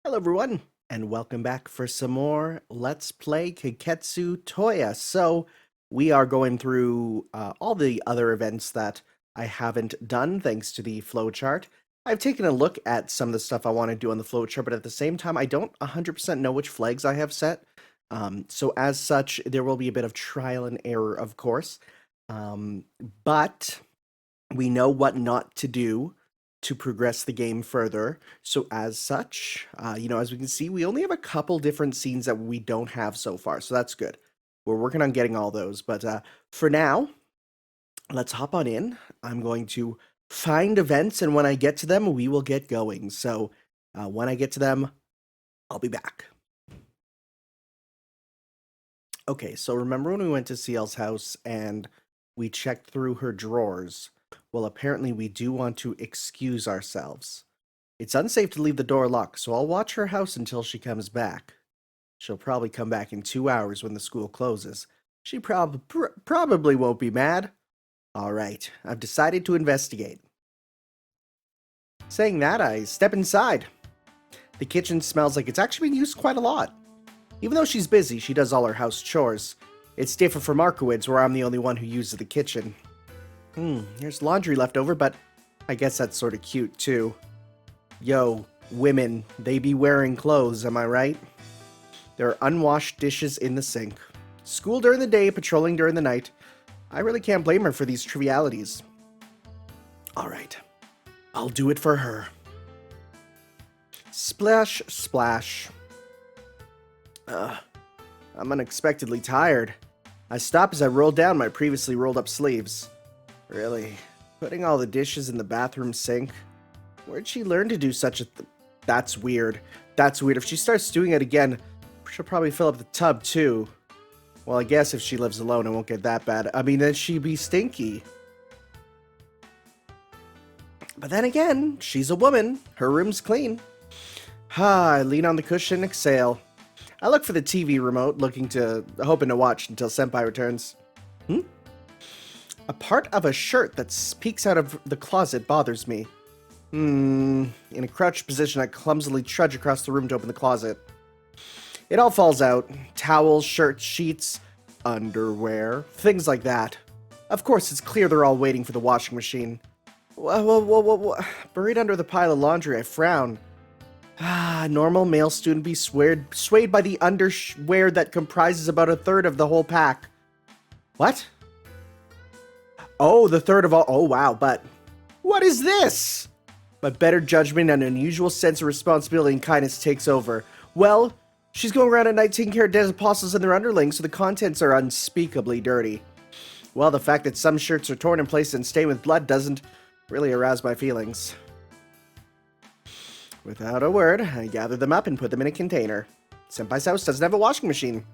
Hello everyone, and welcome back for some more Let's Play Kagetsu Tohya. So, we are going through all the other events that I haven't done thanks to the flowchart. I've taken a look at some of the stuff I want to do on the flowchart, but at the same time, I don't 100% know which flags I have set. So as such, there will be a bit of trial and error, of course. But we know what not to do to progress the game further. So as such, as we can see, we only have a couple different scenes that we don't have so far. So that's good. We're working on getting all those. But for now, let's hop on in. I'm going to find events, and when I get to them, we will get going. So when I get to them, I'll be back. Okay, so remember when we went to CL's house and we checked through her drawers? Well, apparently we do want to excuse ourselves. It's unsafe to leave the door locked, so I'll watch her house until she comes back. She'll probably come back in 2 hours when the school closes. She probably won't be mad. All right, I've decided to investigate. Saying that, I step inside. The kitchen smells like it's actually been used quite a lot. Even though she's busy, she does all her house chores. It's different from Markowitz, where I'm the only one who uses the kitchen. There's laundry left over, but I guess that's sort of cute, too. Yo, women, they be wearing clothes, am I right? There are unwashed dishes in the sink. School during the day, patrolling during the night. I really can't blame her for these trivialities. All right, I'll do it for her. Splash, splash. I'm unexpectedly tired. I stop as I roll down my previously rolled up sleeves. Really? Putting all the dishes in the bathroom sink? Where'd she learn to do such a That's weird. That's weird. If she starts doing it again, she'll probably fill up the tub too. Well, I guess if she lives alone, it won't get that bad. I mean, then she'd be stinky. But then again, she's a woman. Her room's clean. I lean on the cushion, exhale. I look for the TV remote, hoping to watch until Senpai returns. A part of a shirt that peeks out of the closet bothers me. In a crouched position, I clumsily trudge across the room to open the closet. It all falls out. Towels, shirts, sheets, underwear, things like that. Of course, it's clear they're all waiting for the washing machine. Buried under the pile of laundry, I frown. Normal male student be swayed by the underwear that comprises about a third of the whole pack. What? Oh, the third of all. Oh, wow, but what is this? My better judgment and unusual sense of responsibility and kindness takes over. Well, she's going around at night taking care of dead apostles and their underlings, so the contents are unspeakably dirty. Well, the fact that some shirts are torn in places and stained with blood doesn't really arouse my feelings. Without a word, I gather them up and put them in a container. Senpai's house doesn't have a washing machine,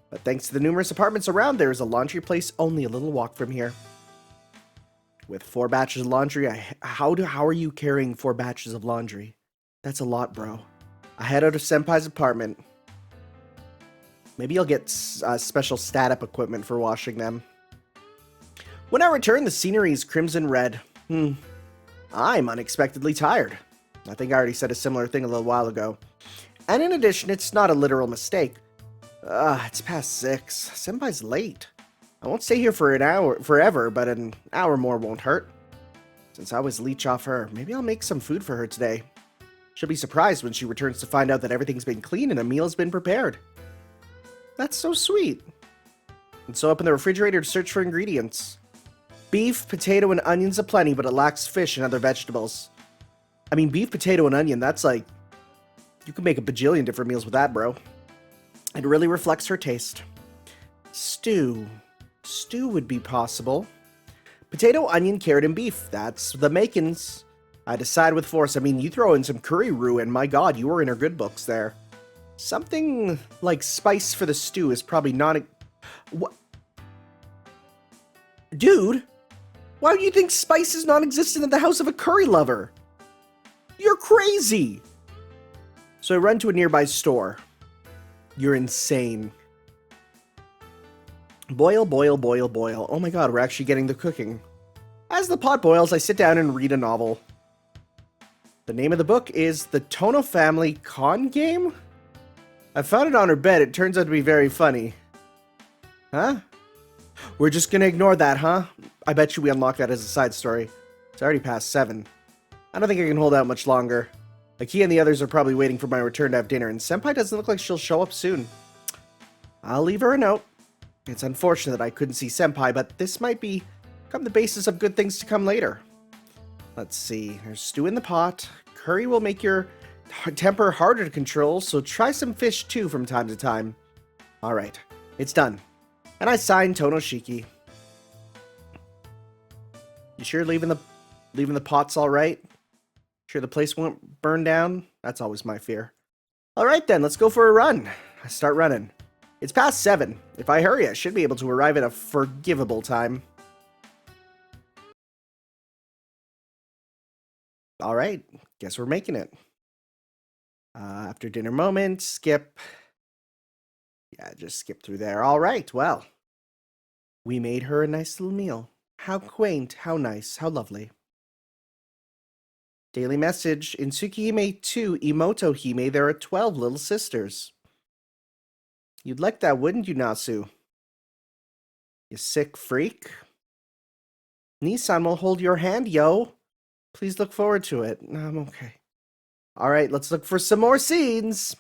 but thanks to the numerous apartments around, there is a laundry place only a little walk from here. With 4 batches of laundry, how are you carrying 4 batches of laundry? That's a lot, bro. I head out of Senpai's apartment. Maybe I'll get special stat-up equipment for washing them. When I return, the scenery is crimson red. I'm unexpectedly tired. I think I already said a similar thing a little while ago. And in addition, it's not a literal mistake. It's past 6. Senpai's late. I won't stay here for an hour forever, but an hour more won't hurt. Since I always leech off her, maybe I'll make some food for her today. She'll be surprised when she returns to find out that everything's been cleaned and a meal's been prepared. That's so sweet. And so I open the refrigerator to search for ingredients. Beef, potato, and onions aplenty, but it lacks fish and other vegetables. I mean, beef, potato, and onion, that's like... You can make a bajillion different meals with that, bro. It really reflects her taste. Stew. Stew would be possible. Potato, onion, carrot, and beef. That's the makins. I decide with force. I mean, you throw in some curry roux, and my god, you were in her good books there. Something like spice for the stew is probably not... What? Dude, why do you think spice is non-existent in the house of a curry lover? You're crazy! So I run to a nearby store. You're insane. Boil, boil, boil, boil. Oh my god, we're actually getting the cooking. As the pot boils, I sit down and read a novel. The name of the book is The Tono Family Con Game? I found it on her bed. It turns out to be very funny. Huh? We're just gonna ignore that, huh? I bet you we unlock that as a side story. It's already past 7. I don't think I can hold out much longer. Aki and the others are probably waiting for my return to have dinner, and Senpai doesn't look like she'll show up soon. I'll leave her a note. It's unfortunate that I couldn't see Senpai, but this might become the basis of good things to come later. Let's see. There's stew in the pot. Curry will make your temper harder to control, so try some fish too from time to time. Alright, it's done. And I signed Tonoshiki. You sure leaving the pots alright? Sure the place won't burn down? That's always my fear. Alright then, let's go for a run. I start running. It's past 7. If I hurry, I should be able to arrive at a forgivable time. Alright, guess we're making it. After dinner moment, skip. Yeah, just skip through there. Alright, well. We made her a nice little meal. How quaint, how nice, how lovely. Daily message. In Tsukihime 2, Imoto Hime, there are 12 little sisters. You'd like that, wouldn't you, Nasu? You sick freak? Nissan will hold your hand, yo. Please look forward to it. I'm okay. Alright, let's look for some more scenes.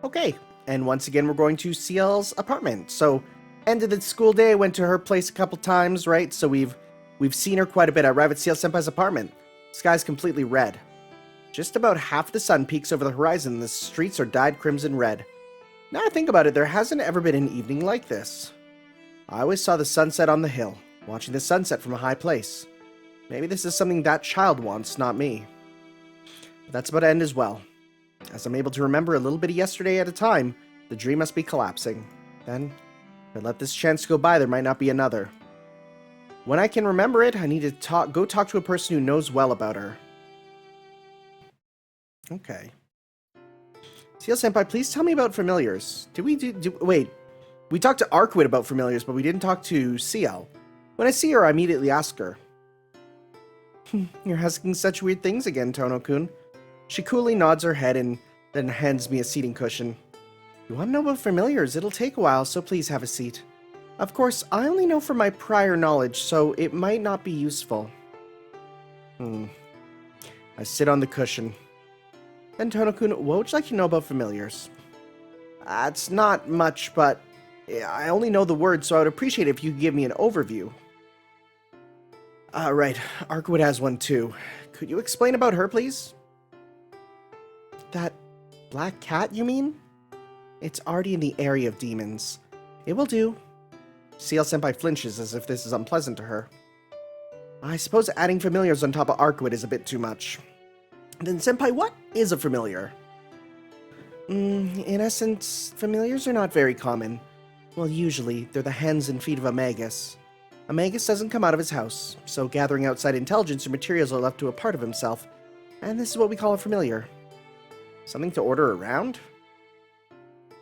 Okay, and once again we're going to CL's apartment. So, ended the school day, I went to her place a couple times, right? So we've seen her quite a bit. I arrive at CL Senpai's apartment. The sky's completely red. Just about half the sun peeks over the horizon and the streets are dyed crimson red. Now I think about it, there hasn't ever been an evening like this. I always saw the sunset on the hill, watching the sunset from a high place. Maybe this is something that child wants, not me. But that's about to end as well. As I'm able to remember a little bit of yesterday at a time, the dream must be collapsing. Then, if I let this chance go by, there might not be another. When I can remember it, I need to go talk to a person who knows well about her. Okay. CL Senpai, please tell me about familiars. Did we wait, we talked to Arkwit about familiars, but we didn't talk to CL. When I see her, I immediately ask her. You're asking such weird things again, Tono-kun. She coolly nods her head and then hands me a seating cushion. You want to know about familiars? It'll take a while, so please have a seat. Of course, I only know from my prior knowledge, so it might not be useful. I sit on the cushion. Then Tono-kun, what would you like to know about familiars? It's not much, but I only know the word, so I would appreciate it if you could give me an overview. Right, Arkwood has one too. Could you explain about her, please? That black cat, you mean? It's already in the area of demons. It will do. CL Senpai flinches as if this is unpleasant to her. I suppose adding familiars on top of Arkwood is a bit too much. Then Senpai, what is a familiar? In essence, familiars are not very common. Well, usually, they're the hands and feet of a magus. A magus doesn't come out of his house, so gathering outside intelligence or materials are left to a part of himself, and this is what we call a familiar. Something to order around?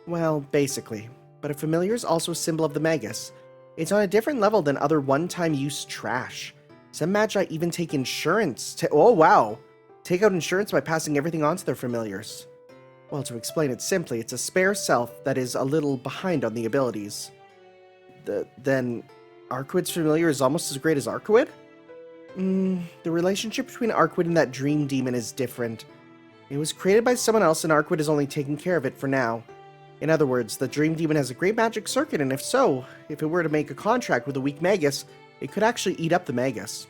Well, basically, but a familiar is also a symbol of the magus. It's on a different level than other one-time use trash. Some magi even take insurance take out insurance by passing everything on to their familiars. Well, to explain it simply, it's a spare self that is a little behind on the abilities. Then Arkwood's familiar is almost as great as Arkwood? The relationship between Arkwood and that dream demon is different. It was created by someone else and Arkwood is only taking care of it for now. In other words, the dream demon has a great magic circuit, and if it were to make a contract with a weak magus, it could actually eat up the magus.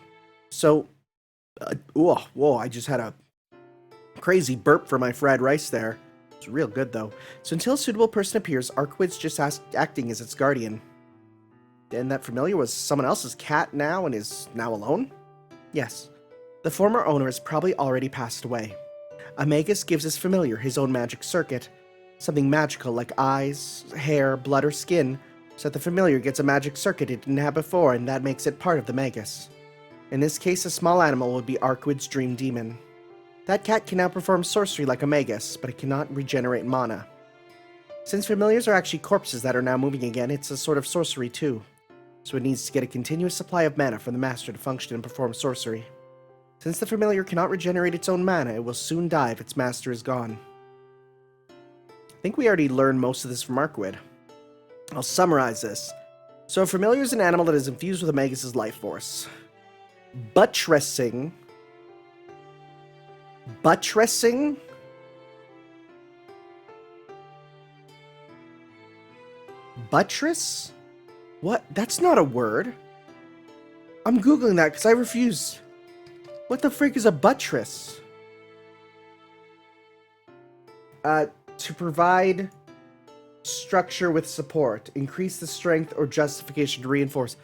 So, whoa, I just had a crazy burp for my fried rice there. It's real good though. So until a suitable person appears, Arkwood's just acting as its guardian. And that familiar was someone else's cat now and is now alone? Yes. The former owner has probably already passed away. A magus gives his familiar his own magic circuit. Something magical like eyes, hair, blood, or skin, so that the familiar gets a magic circuit it didn't have before, and that makes it part of the magus. In this case, a small animal would be Arkwood's dream demon. That cat can now perform sorcery like a magus, but it cannot regenerate mana. Since familiars are actually corpses that are now moving again, it's a sort of sorcery too. so it needs to get a continuous supply of mana from the master to function and perform sorcery. Since the familiar cannot regenerate its own mana, it will soon die if its master is gone. I think we already learned most of this from Arkwid. I'll summarize this. So a familiar is an animal that is infused with a Magus' life force. Buttressing. Buttress? What? That's not a word. I'm Googling that because I refuse. What the freak is a buttress? To provide structure with support, increase the strength or justification to reinforce.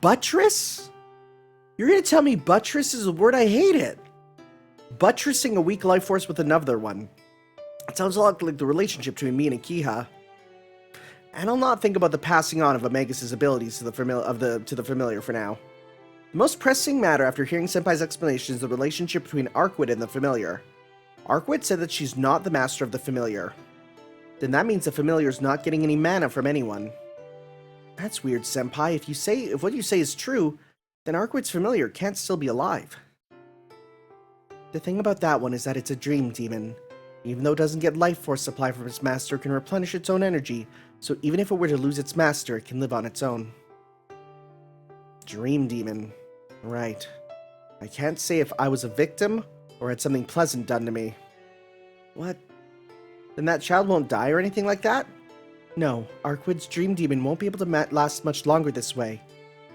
Buttress? You're gonna tell me buttress is a word? I hate it. Buttressing a weak life force with another one. It sounds a lot like the relationship between me and Akiha. And I'll not think about the passing on of a Magus' abilities to the familiar for now. The most pressing matter after hearing Senpai's explanation is the relationship between Arkwid and the familiar. Arkwid said that she's not the master of the familiar. Then that means the familiar is not getting any mana from anyone. That's weird, Senpai. If what you say is true, then Arkwid's familiar can't still be alive. The thing about that one is that it's a dream demon. Even though it doesn't get life force supply from its master, it can replenish its own energy, so even if it were to lose its master, it can live on its own. Dream demon. Right. I can't say if I was a victim or had something pleasant done to me. What? Then that child won't die or anything like that? No, Arkwid's dream demon won't be able to last much longer this way.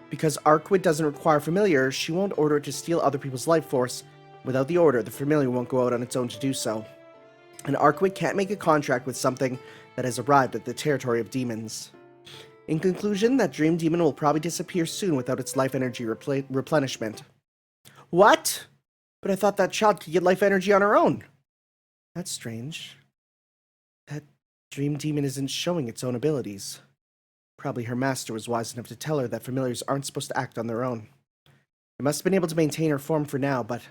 Because Arkwid doesn't require familiar, she won't order it to steal other people's life force. Without the order, the familiar won't go out on its own to do so. And Arkwid can't make a contract with something that has arrived at the territory of demons. In conclusion, that dream demon will probably disappear soon without its life energy replenishment. What? But I thought that child could get life energy on her own. That's strange. That dream demon isn't showing its own abilities. Probably her master was wise enough to tell her that familiars aren't supposed to act on their own. It must have been able to maintain her form for now, but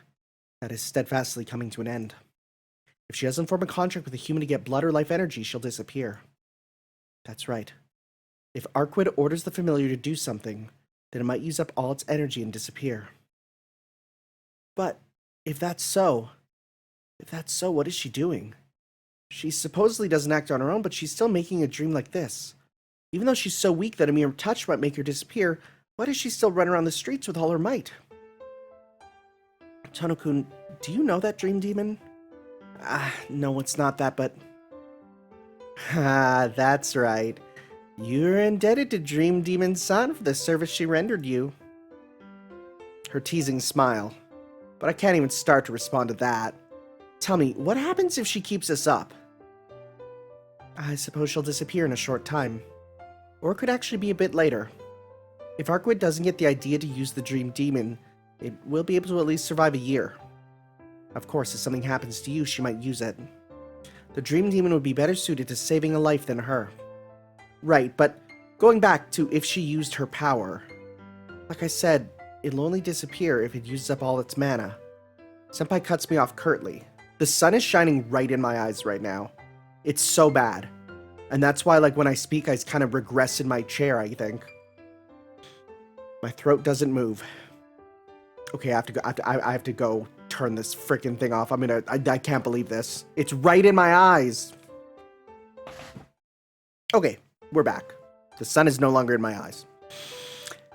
that is steadfastly coming to an end. If she doesn't form a contract with a human to get blood or life energy, she'll disappear. That's right. If Arkwid orders the familiar to do something, then it might use up all its energy and disappear. But if that's so, what is she doing? She supposedly doesn't act on her own, but she's still making a dream like this. Even though she's so weak that a mere touch might make her disappear, why does she still run around the streets with all her might? Tono-kun, do you know that dream demon? No, it's not that, but... That's right. You're indebted to Dream Demon-san for the service she rendered you. Her teasing smile. But I can't even start to respond to that. Tell me, what happens if she keeps this up? I suppose she'll disappear in a short time. Or it could actually be a bit later. If Arkwid doesn't get the idea to use the Dream Demon, it will be able to at least survive a year. Of course, if something happens to you, she might use it. The Dream Demon would be better suited to saving a life than her. Right, but going back to if she used her power. Like I said, it'll only disappear if it uses up all its mana. Senpai cuts me off curtly. The sun is shining right in my eyes right now. It's so bad. And that's why, like, when I speak, I kind of regress in my chair, I think. My throat doesn't move. Okay, I have to go turn this freaking thing off. I can't believe this. It's right in my eyes. Okay, we're back. The sun is no longer in my eyes.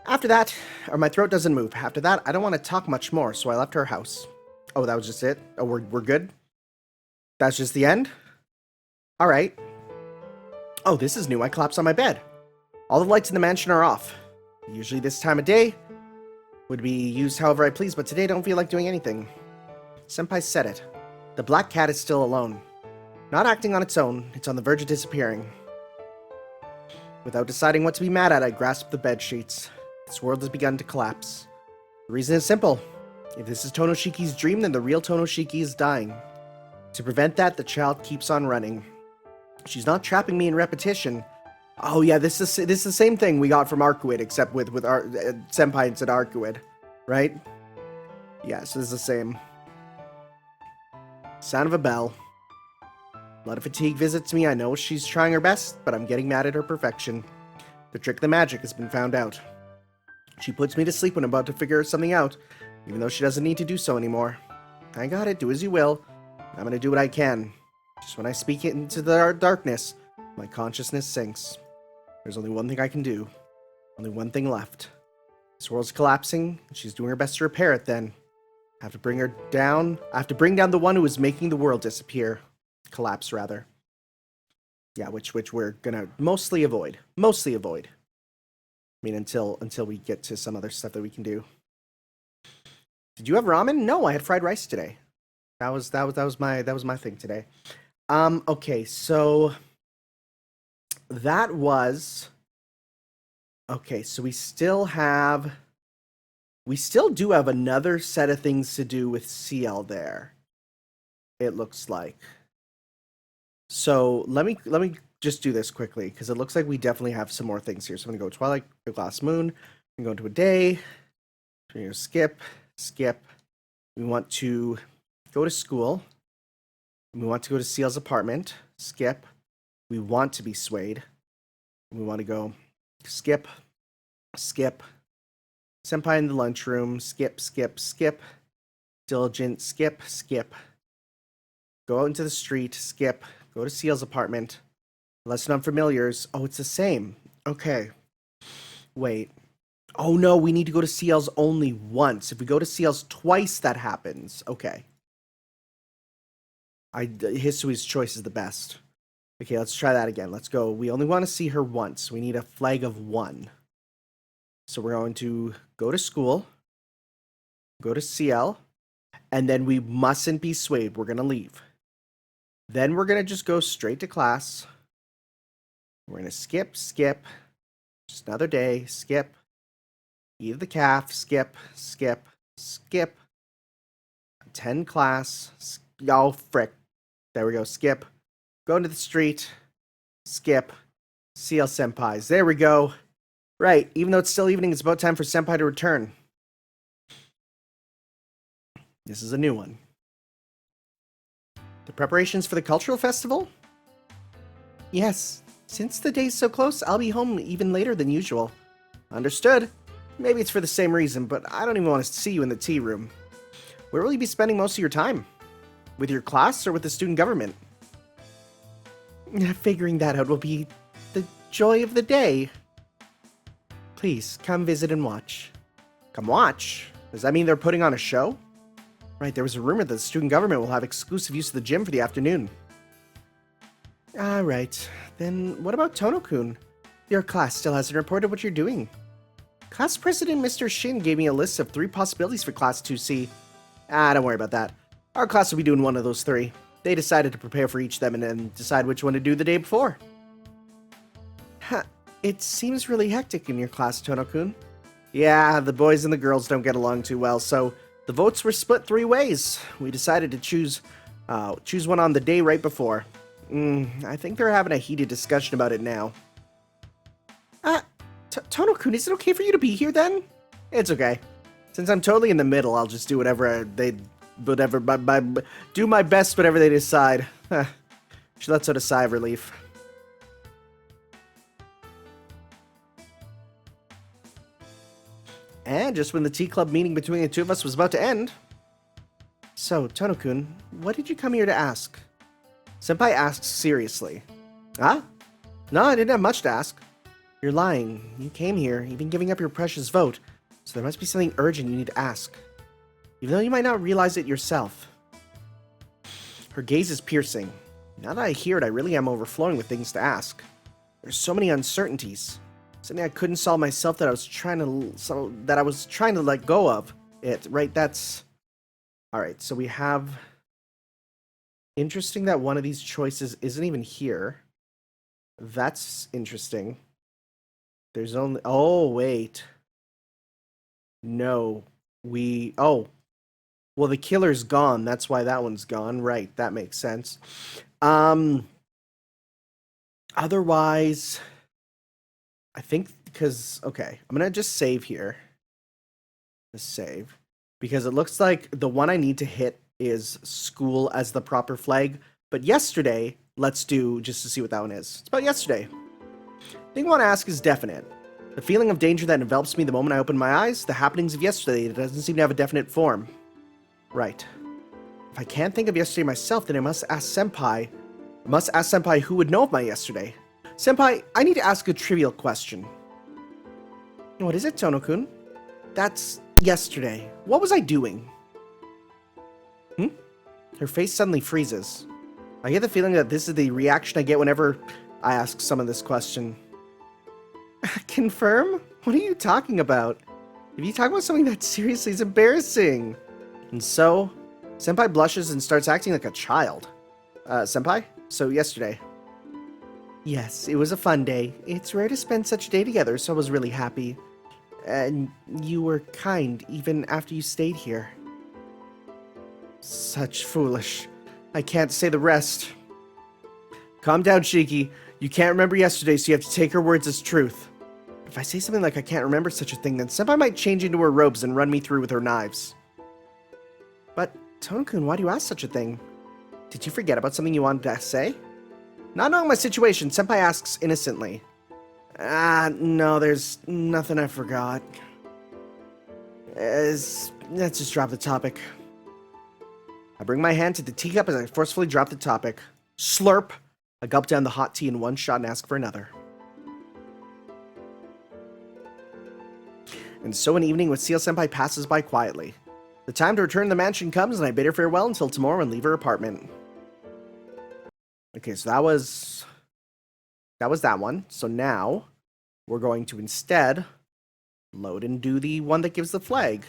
After that, or my throat doesn't move. After that, I don't want to talk much more, so I left her house. Oh, that was just it? Oh, we're good? That's just the end? Alright. Oh, this is new. I collapsed on my bed. All the lights in the mansion are off. Usually this time of day would be used however I please, but today I don't feel like doing anything. Senpai said it. The black cat is still alone. Not acting on its own, it's on the verge of disappearing. Without deciding what to be mad at, I grasped the bed sheets. This world has begun to collapse. The reason is simple. If this is Tonoshiki's dream, then the real Tonoshiki is dying. To prevent that, the child keeps on running. She's not trapping me in repetition. Oh yeah, this is the same thing we got from Arkwid, except with our Senpai instead of Arkwid, right? Yeah, so this is the same. Sound of a bell. A lot of fatigue visits me. I know she's trying her best, but I'm getting mad at her perfection. The trick of the magic has been found out. She puts me to sleep when I'm about to figure something out, even though she doesn't need to do so anymore. I got it, do as you will. I'm gonna do what I can. Just when I speak it into the darkness, my consciousness sinks. There's only one thing I can do. Only one thing left. This world's collapsing, and she's doing her best to repair it then. I have to bring her down. I have to bring down the one who is making the world disappear. Collapse, rather. Yeah, which we're gonna mostly avoid. Mostly avoid. I mean, until we get to some other stuff that we can do. Did you have ramen? No, I had fried rice today. That was my thing today. Okay, so that was okay. So we still do have another set of things to do with CL there. It looks like. So let me just do this quickly because it looks like we definitely have some more things here. So I'm gonna go Twilight, the Glass Moon. I'm gonna go into a day. We're gonna skip. We want to go to school. We want to go to CL's apartment. Skip. We want to be swayed. We want to go skip. Senpai in the lunchroom. Skip. Diligent. Skip. Go out into the street. Skip. Go to CL's apartment. Lesson on familiars. Oh, it's the same. Okay. Wait. Oh no, we need to go to CL's only once. If we go to CL's twice, that happens. Okay. Hisui's choice is the best. Okay, let's try that again. Let's go. We only want to see her once. We need a flag of 1. So we're going to go to school, go to CL, and then we mustn't be swayed. We're going to leave. Then we're going to just go straight to class. We're going to skip. Just another day. Skip. Eat the calf. Skip. 10 class. Oh, frick. There we go. Skip. Go into the street. Skip. CL Senpais. There we go. Right. Even though it's still evening, it's about time for Senpai to return. This is a new one. The preparations for the cultural festival? Yes. Since the day's so close, I'll be home even later than usual. Understood. Maybe it's for the same reason, but I don't even want to see you in the tea room. Where will you be spending most of your time? With your class or with the student government? Figuring that out will be the joy of the day. Please, come visit and watch. Come watch? Does that mean they're putting on a show? Right, there was a rumor that the student government will have exclusive use of the gym for the afternoon. Right. Then what about Tono-kun? Your class still hasn't reported what you're doing. Class President Mr. Shin gave me a list of 3 possibilities for Class 2C. Don't worry about that. Our class will be doing one of those 3. They decided to prepare for each of them and then decide which one to do the day before. It seems really hectic in your class, Tono-kun. Yeah, the boys and the girls don't get along too well, so the votes were split 3 ways. We decided to choose one on the day right before. I think they're having a heated discussion about it now. Tono-kun, is it okay for you to be here then? It's okay. Since I'm totally in the middle, I'll just do do my best, whatever they decide. She lets out a sigh of relief. And just when the tea club meeting between the two of us was about to end. So, Tono-kun, what did you come here to ask? Senpai asks seriously. Huh? No, I didn't have much to ask. You're lying. You came here, even giving up your precious vote, so there must be something urgent you need to ask. Even though you might not realize it yourself. Her gaze is piercing. Now that I hear it, I really am overflowing with things to ask. There's so many uncertainties. Something I couldn't solve myself that I was trying to let go of it. Right, that's... Alright, so we have... Interesting that one of these choices isn't even here. That's interesting. There's only... Oh, wait. No. Oh. Well, the killer's gone. That's why that one's gone. Right, that makes sense. Otherwise... I think because... Okay, I'm going to just save here. Just save. Because it looks like the one I need to hit is school as the proper flag. But yesterday, let's do just to see what that one is. It's about yesterday. The thing I want to ask is definite. The feeling of danger that envelops me the moment I open my eyes, the happenings of yesterday, it doesn't seem to have a definite form. Right. If I can't think of yesterday myself, then I must ask Senpai. Who would know of my yesterday. Senpai, I need to ask a trivial question. What is it, Tono-kun? That's yesterday. What was I doing? Her face suddenly freezes. I get the feeling that this is the reaction I get whenever I ask someone this question. Confirm? What are you talking about? If you talk about something that seriously is embarrassing. And so, Senpai blushes and starts acting like a child. Senpai? So yesterday. Yes, it was a fun day. It's rare to spend such a day together, so I was really happy. And you were kind even after you stayed here. Such foolish. I can't say the rest. Calm down, Shiki. You can't remember yesterday, so you have to take her words as truth. If I say something like I can't remember such a thing, then Senpai might change into her robes and run me through with her knives. But, Tono-kun, why do you ask such a thing? Did you forget about something you wanted to say? Not knowing my situation, Senpai asks innocently. No, there's nothing I forgot. Let's just drop the topic. I bring my hand to the teacup as I forcefully drop the topic. Slurp! I gulp down the hot tea in one shot and ask for another. And so an evening with Seal Senpai passes by quietly. The time to return to the mansion comes, and I bid her farewell until tomorrow and leave her apartment. Okay, so that was that one. So now we're going to instead load and do the one that gives the flag.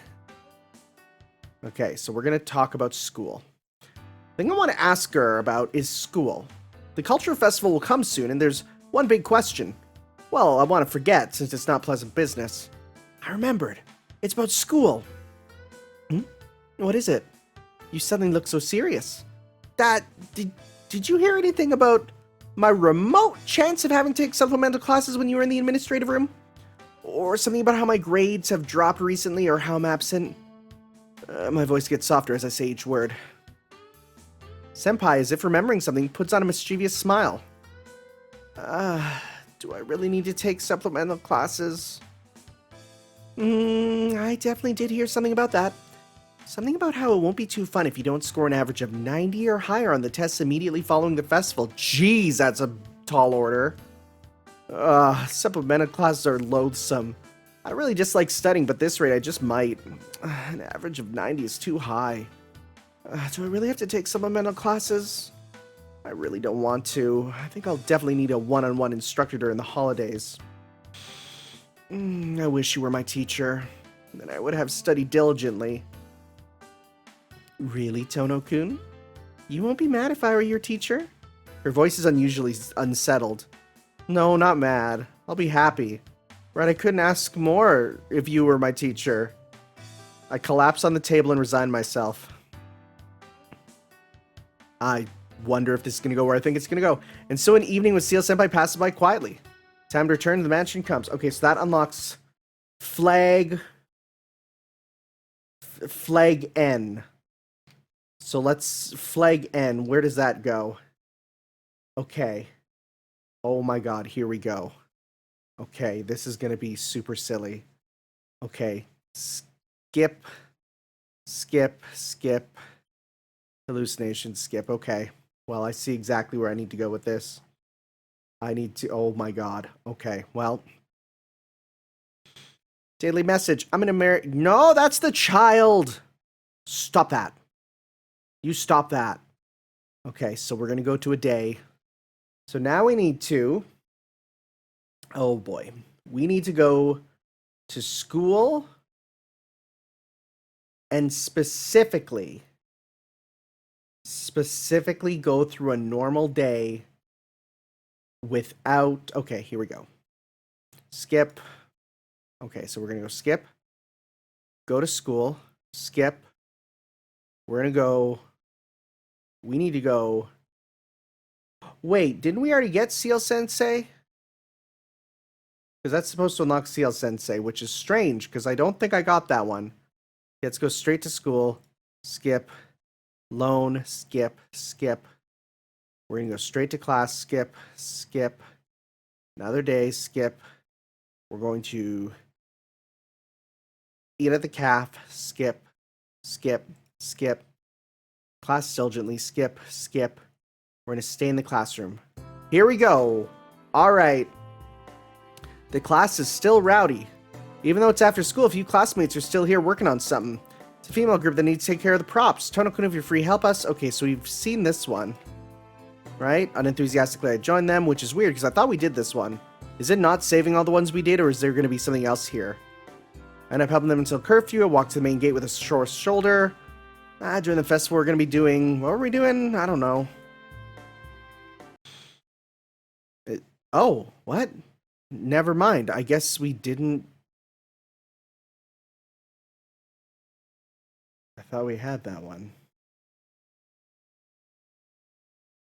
Okay, so we're going to talk about school. The thing I want to ask her about is school. The cultural festival will come soon, and there's one big question. Well, I want to forget, since it's not pleasant business. I remembered. It's about school. What is it? You suddenly look so serious. Did you hear anything about my remote chance of having to take supplemental classes when you were in the administrative room? Or something about how my grades have dropped recently, or how I'm absent? My voice gets softer as I say each word. Senpai, as if remembering something, puts on a mischievous smile. Do I really need to take supplemental classes? I definitely did hear something about that. Something about how it won't be too fun if you don't score an average of 90 or higher on the tests immediately following the festival. Jeez, that's a tall order. Supplemental classes are loathsome. I really dislike studying, but this rate I just might. An average of 90 is too high. Do I really have to take supplemental classes? I really don't want to. I think I'll definitely need a one-on-one instructor during the holidays. I wish you were my teacher. Then I would have studied diligently. Really, Tono-kun? You won't be mad if I were your teacher? Her voice is unusually unsettled. No, not mad. I'll be happy. Right, I couldn't ask more if you were my teacher. I collapse on the table and resign myself. I wonder if this is going to go where I think it's going to go. And so an evening with Seal Senpai passes by quietly. Time to return to the mansion comes. Okay, so that unlocks flag N. So let's flag N. Where does that go? Okay. Oh my god, here we go. Okay, this is going to be super silly. Okay. Skip. Hallucination, skip. Okay. Well, I see exactly where I need to go with this. I need to... Oh my god. Okay, well... Daily message. I'm gonna marry... No, that's the child! Stop that. You stop that. Okay, so we're gonna go to a day. So now we need to... Oh boy. We need to go to school and specifically go through a normal day without... Okay, here we go. Skip. Okay, so we're going to go skip. Go to school. Skip. We're going to go... We need to go... Wait, didn't we already get Seal Sensei? Because that's supposed to unlock Seal Sensei, which is strange, because I don't think I got that one. Let's go straight to school. Skip. Loan. Skip. We're going to go straight to class. Skip. Another day. Skip. We're going to eat at the calf, skip, skip, skip. Class diligently, skip, skip. We're going to stay in the classroom. Here we go. All right. The class is still rowdy. Even though it's after school, a few classmates are still here working on something. It's a female group that needs to take care of the props. Tono-kun, if you're free, help us. Okay, so we've seen this one. Right? Unenthusiastically, I joined them, which is weird because I thought we did this one. Is it not saving all the ones we did, or is there going to be something else here? I end up helping them until curfew. I walk to the main gate with a sore shoulder. During the festival, we're going to be doing... What were we doing? I don't know. Oh, what? Never mind. I guess we didn't... I thought we had that one.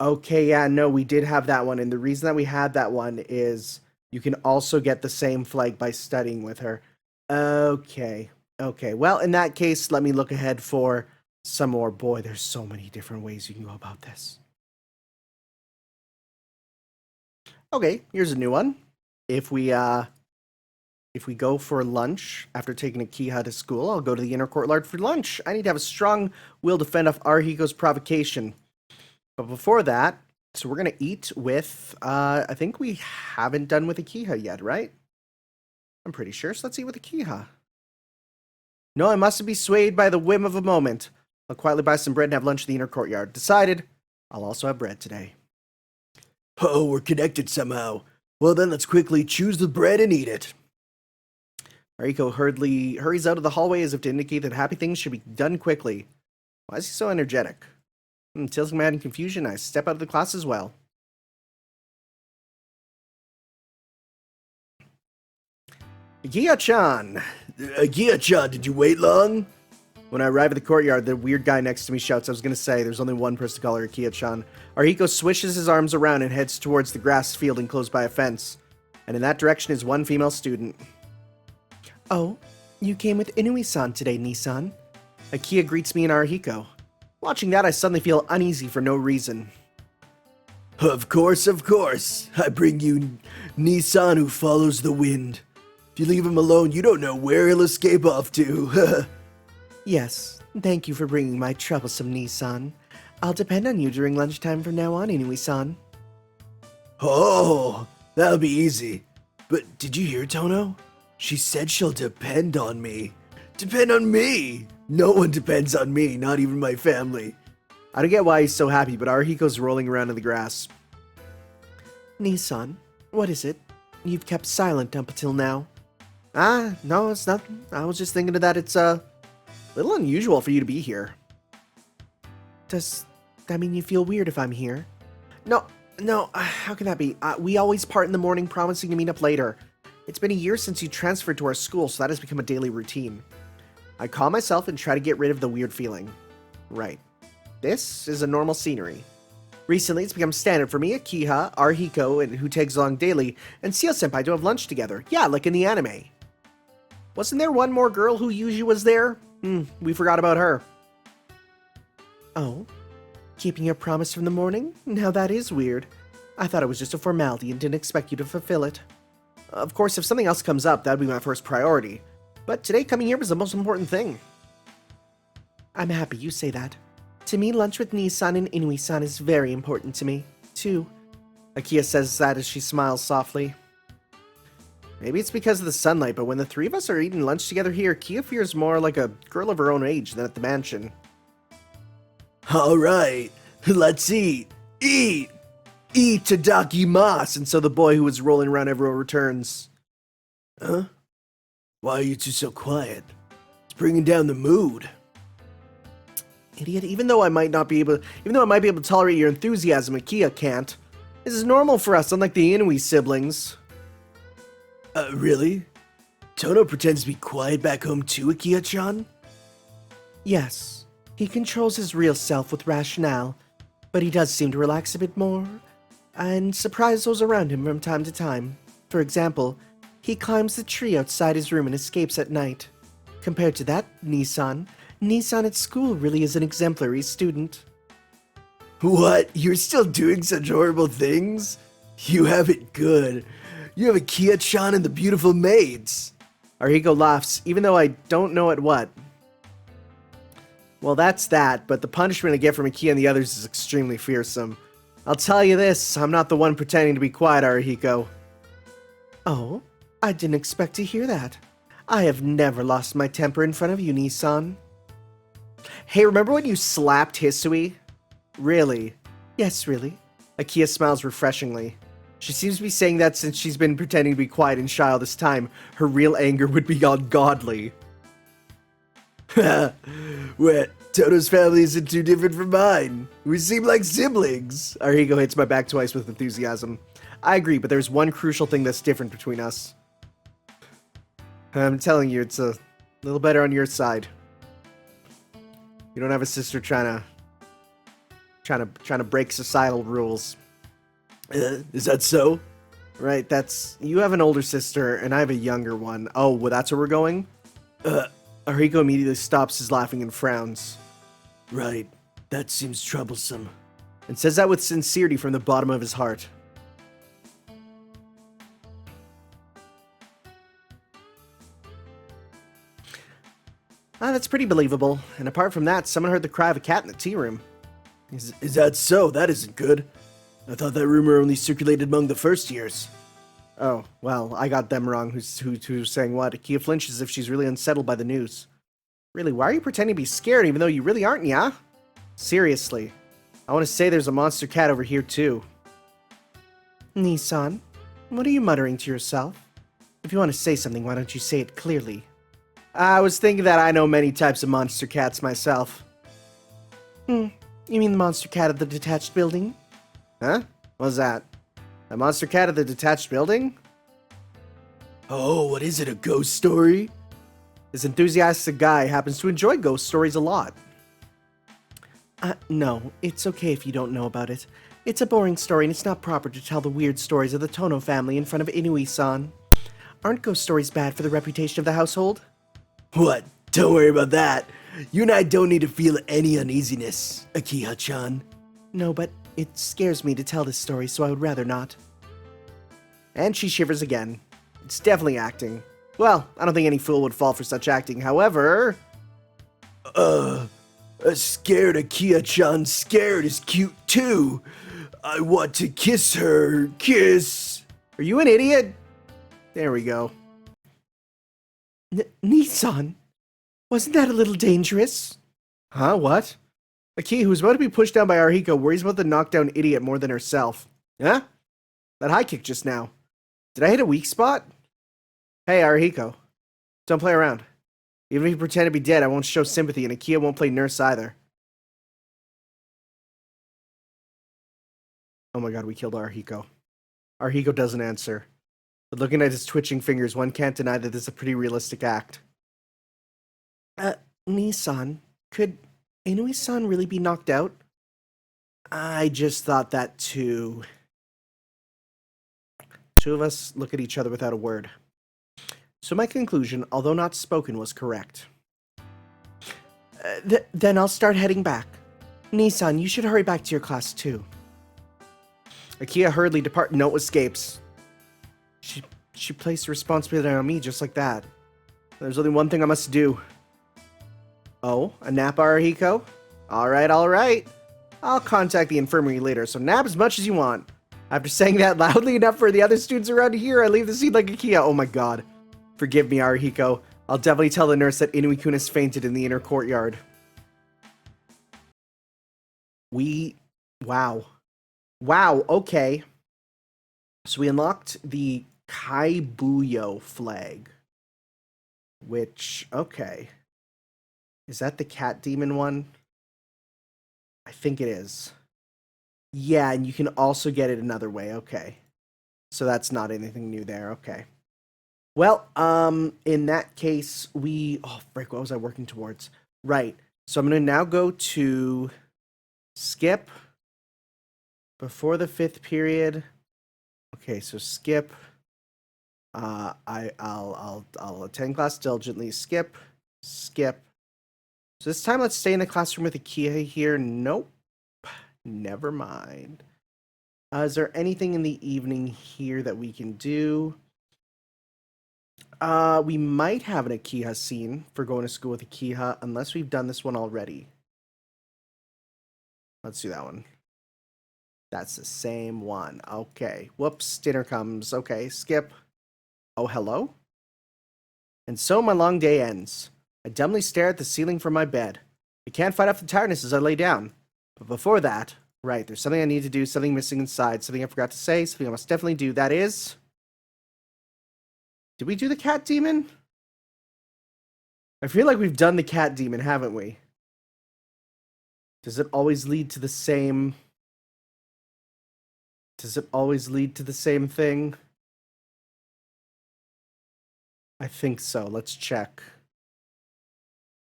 Okay, yeah, no, we did have that one. And the reason that we had that one is you can also get the same flag by studying with her. Okay. Okay. Well, in that case, let me look ahead for some more. Boy, there's so many different ways you can go about this. Okay, here's a new one. If we go for lunch after taking a Kiha to school, I'll go to the inner courtyard for lunch. I need to have a strong will to fend off Arihiko's provocation. But before that, so we're going to eat with, I think we haven't done with a Kiha yet, right? I'm pretty sure, so let's eat with a Kiha. No, I mustn't be swayed by the whim of a moment. I'll quietly buy some bread and have lunch in the inner courtyard. Decided, I'll also have bread today. Oh, we're connected somehow. Well then, let's quickly choose the bread and eat it. Ariko hurriedly hurries out of the hallway as if to indicate that happy things should be done quickly. Why is he so energetic? Feeling mad and confusion, I step out of the class as well. Gia-chan! Gia-chan, did you wait long? When I arrive at the courtyard, the weird guy next to me shouts. I was going to say, there's only one person to call her Gia-chan. Arihiko swishes his arms around and heads towards the grass field enclosed by a fence. And in that direction is one female student. Oh, you came with Inui-san today, Nissan. Akia greets me and Arihiko. Watching that, I suddenly feel uneasy for no reason. Of course. I bring you Nissan who follows the wind. If you leave him alone, you don't know where he'll escape off to. Yes, thank you for bringing my troublesome Nissan. I'll depend on you during lunchtime from now on, Inui-san. Oh, that'll be easy. But did you hear, Tono? She said she'll depend on me. Depend on me? No one depends on me, not even my family. I don't get why he's so happy, but Arihiko's rolling around in the grass. Nissan, what is it? You've kept silent up until now. No, it's nothing. I was just thinking that it's a little unusual for you to be here. Does that mean you feel weird if I'm here? No, how can that be? We always part in the morning, promising to meet up later. It's been a year since you transferred to our school, so that has become a daily routine. I calm myself and try to get rid of the weird feeling. Right. This is a normal scenery. Recently, it's become standard for me, Akiha, Arihiko, and who tags along daily, and Seo-senpai to have lunch together. Yeah, like in the anime. Wasn't there one more girl who usually was there? We forgot about her. Oh? Keeping your promise from the morning? Now that is weird. I thought it was just a formality and didn't expect you to fulfill it. Of course, if something else comes up, that would be my first priority. But today, coming here was the most important thing. I'm happy you say that. To me, lunch with Nissan and Inui-san is very important to me, too. Akia says that as she smiles softly. Maybe it's because of the sunlight, but when the three of us are eating lunch together here, Kia feels more like a girl of her own age than at the mansion. Alright, let's eat! Eat! Eat tadakimasu! And so the boy who was rolling around everywhere returns. Huh? Why are you two so quiet? It's bringing down the mood. Idiot, even though I might be able to tolerate your enthusiasm, Akia can't. This is normal for us, unlike the Inui siblings. Really? Tono pretends to be quiet back home too, Akia-chan? Yes. He controls his real self with rationale, but he does seem to relax a bit more, and surprise those around him from time to time. For example, he climbs the tree outside his room and escapes at night. Compared to that, Nissan at school really is an exemplary student. What? You're still doing such horrible things? You have it good. You have Akia-chan and the beautiful maids. Arhiko laughs, even though I don't know at what. Well, that's that, but the punishment I get from Akia and the others is extremely fearsome. I'll tell you this, I'm not the one pretending to be quiet, Arhiko. Oh, I didn't expect to hear that. I have never lost my temper in front of you, Nissan. Hey, remember when you slapped Hisui? Really? Yes, really. Akia smiles refreshingly. She seems to be saying that since she's been pretending to be quiet and shy all this time. Her real anger would be ungodly. What? Toto's family isn't too different from mine. We seem like siblings. Arhiko hits my back twice with enthusiasm. I agree, but there's one crucial thing that's different between us. I'm telling you, it's a little better on your side. You don't have a sister trying to break societal rules. Is that so? Right, you have an older sister and I have a younger one. Oh, well, that's where we're going? Arhiko immediately stops his laughing and frowns. Right, that seems troublesome. And says that with sincerity from the bottom of his heart. That's pretty believable. And apart from that, someone heard the cry of a cat in the tea room. Is that so? That isn't good. I thought that rumor only circulated among the first years. Oh, well, I got them wrong. Who's saying what? Akia flinches as if she's really unsettled by the news. Really, why are you pretending to be scared even though you really aren't, yeah? Seriously. I want to say there's a monster cat over here too. Nissan, what are you muttering to yourself? If you want to say something, why don't you say it clearly? I was thinking that I know many types of monster cats myself. You mean the monster cat of the detached building? Huh? What's that? A monster cat of the detached building? Oh, what is it, a ghost story? This enthusiastic guy happens to enjoy ghost stories a lot. No, it's okay if you don't know about it. It's a boring story and it's not proper to tell the weird stories of the Tono family in front of Inui-san. Aren't ghost stories bad for the reputation of the household? What? Don't worry about that. You and I don't need to feel any uneasiness, Akiha-chan. No, but it scares me to tell this story, so I would rather not. And she shivers again. It's definitely acting. Well, I don't think any fool would fall for such acting, however... A scared Akiha-chan scared is cute too. I want to kiss her. Kiss. Are you an idiot? There we go. Nissan, wasn't that a little dangerous? Huh, what? Akia, who's about to be pushed down by Arhiko, worries about the knockdown idiot more than herself. Huh? That high kick just now. Did I hit a weak spot? Hey, Arhiko. Don't play around. Even if you pretend to be dead, I won't show sympathy, and Akia won't play nurse either. Oh my god, we killed Arhiko. Arhiko doesn't answer. But looking at his twitching fingers, one can't deny that this is a pretty realistic act. Nissan, could Inui-san really be knocked out? I just thought that too. Two of us look at each other without a word. So my conclusion, although not spoken, was correct. Then I'll start heading back. Nissan, you should hurry back to your class too. Akia hurriedly depart. No escapes. She placed the responsibility on me just like that. There's only one thing I must do. Oh, a nap, Arhiko? Alright. I'll contact the infirmary later, so nap as much as you want. After saying that loudly enough for the other students around here, I leave the scene like Akia. Oh my god. Forgive me, Arhiko. I'll definitely tell the nurse that Inui-kun has fainted in the inner courtyard. Wow, okay. So we unlocked the Kaibuyo flag. Which, okay. Is that the cat demon one? I think it is. Yeah, and you can also get it another way, okay. So that's not anything new there, okay. Well, in that case, oh, frick, what was I working towards? Right, so I'm going to now go to skip before the 5th period. Okay, so skip. I'll attend class diligently. Skip. So this time, let's stay in the classroom with Akia here. Nope. Never mind. Is there anything in the evening here that we can do? We might have an Akiha scene for going to school with Akiha, unless we've done this one already. Let's do that one. That's the same one. Okay. Whoops. Dinner comes. Okay. Skip. Oh, hello? And so my long day ends. I dumbly stare at the ceiling from my bed. I can't fight off the tiredness as I lay down. But before that, right, there's something I need to do, something missing inside, something I forgot to say, something I must definitely do. That is... Did we do the cat demon? I feel like we've done the cat demon, haven't we? Does it always lead to the same... Does it always lead to the same thing? I think so. Let's check.